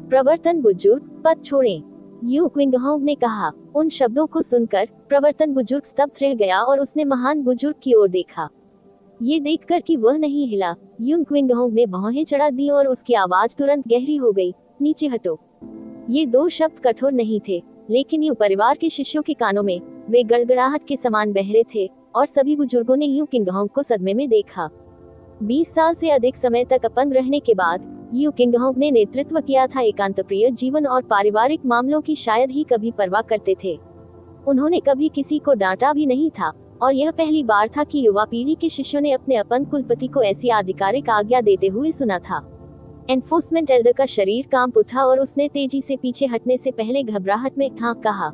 प्रवर्तन बुजुर्ग, पद छोड़ें, यू क्विंगहोंग ने कहा। उन शब्दों को सुनकर प्रवर्तन बुजुर्ग स्तब्ध रह गया और उसने महान बुजुर्ग की ओर देखा। ये देखकर कि वह नहीं हिला, युन क्विंगहोंग ने भौहें चढ़ा दी और उसकी आवाज तुरंत गहरी हो गई, नीचे हटो। ये 2 शब्द कठोर नहीं थे, लेकिन यू परिवार के शिष्यों के कानों में वे गड़गड़ाहट के समान बहरे थे, और सभी बुजुर्गों ने यू क्विंगहोंग को सदमे में देखा। 20 साल से अधिक समय तक अपंग रहने के बाद यू क्विंगहोंग ने नेतृत्व किया था एकांतप्रिय जीवन और पारिवारिक मामलों की शायद ही कभी परवाह करते थे। उन्होंने कभी किसी को डांटा भी नहीं था, और यह पहली बार था कि युवा पीढ़ी के शिष्यों ने अपने अपंग कुलपति को ऐसी आधिकारिक आज्ञा देते हुए सुना था। एनफोर्समेंट एल्डर का शरीर कांप उठा और उसने तेजी से पीछे हटने से पहले घबराहट में हाँ कहा।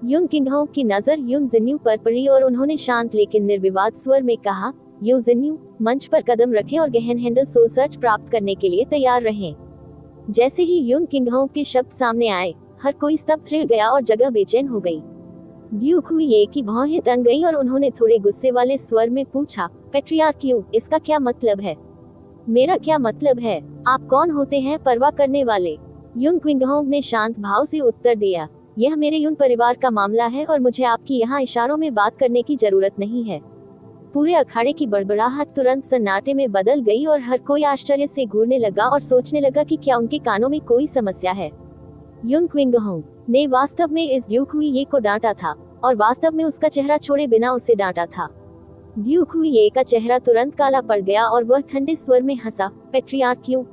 युन क्विंगहोंग की नजर युन जिन्यू पर पड़ी और उन्होंने शांत लेकिन निर्विवाद स्वर में कहा, यू जिन्यू, मंच पर कदम रखें और गहन हैंडल सोल सर्च प्राप्त करने के लिए तैयार रहें। जैसे ही युन क्विंगहोंग के शब्द सामने आए, हर कोई स्तब्ध रह गया और जगह बेचैन हो गई। ड्यूक हुई की भौहें तन गईं और उन्होंने थोड़े गुस्से वाले स्वर में पूछा, पैट्रियार्कियों, इसका क्या मतलब है? मेरा क्या मतलब है? आप कौन होते हैं परवाह करने वाले? युन क्विंगहोंग ने शांत भाव से उत्तर दिया, यह मेरे युन परिवार का मामला है और मुझे आपकी यहाँ इशारों में बात करने की जरूरत नहीं है। पूरे अखाड़े की बड़बड़ाहट तुरंत सन्नाटे में बदल गई और हर कोई आश्चर्य से घूरने लगा और सोचने लगा कि क्या उनके कानों में कोई समस्या है। युन क्विंगहोंग ने वास्तव में इस ड्यूक हुई को डांटा था, और वास्तव में उसका चेहरा छोड़े बिना उसे डांटा था। ड्यूक हुई का चेहरा तुरंत काला पड़ गया और वह ठंडे स्वर में हंसा, पैट्रियार्कियों,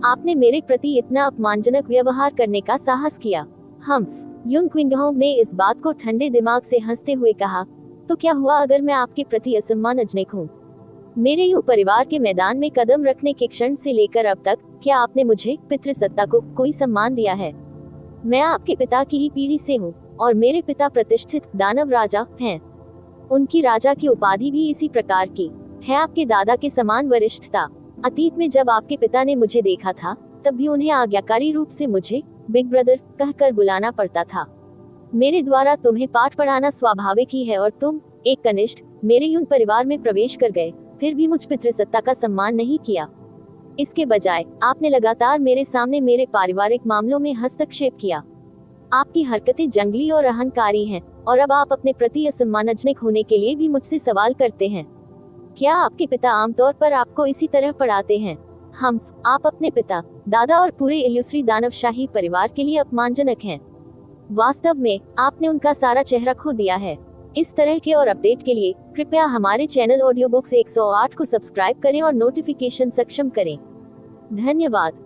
आपने मेरे प्रति इतना अपमानजनक व्यवहार करने का साहस किया। हम्फ। युन क्विंगहोंग ने इस बात को ठंडे दिमाग से हंसते हुए कहा, तो क्या हुआ अगर मैं आपके प्रति असम्मानजनक हूँ? मेरे यू परिवार के मैदान में कदम रखने के क्षण से लेकर अब तक क्या आपने मुझे, पितृसत्ता को, कोई सम्मान दिया है? मैं आपके पिता की ही पीढ़ी से हूँ, और मेरे पिता प्रतिष्ठित दानव राजा हैं। उनकी राजा की उपाधि भी इसी प्रकार की है। आपके दादा के समान वरिष्ठता। अतीत में जब आपके पिता ने मुझे देखा था, तब भी उन्हें आज्ञाकारी रूप से मुझे बिग ब्रदर कहकर बुलाना पड़ता था। मेरे द्वारा तुम्हें पाठ पढ़ाना स्वाभाविक ही है, और तुम, एक कनिष्ठ, मेरे यून परिवार में प्रवेश कर गए, फिर भी मुझ पितृसत्ता का सम्मान नहीं किया। इसके बजाय आपने लगातार मेरे सामने मेरे पारिवारिक मामलों में हस्तक्षेप किया। आपकी हरकतें जंगली और अहंकारी हैं, और अब आप अपने प्रति असम्मानजनक होने के लिए भी मुझसे सवाल करते हैं। क्या आपके पिता आमतौर पर आपको इसी तरह पढ़ाते हैं? हम्फ, आप अपने पिता, दादा और पूरे इल्यूश्री दानवशाही परिवार के लिए अपमानजनक हैं। वास्तव में आपने उनका सारा चेहरा खो दिया है। इस तरह के और अपडेट के लिए कृपया हमारे चैनल ऑडियो बुक्स 108 को सब्सक्राइब करें और नोटिफिकेशन सक्षम करें। धन्यवाद।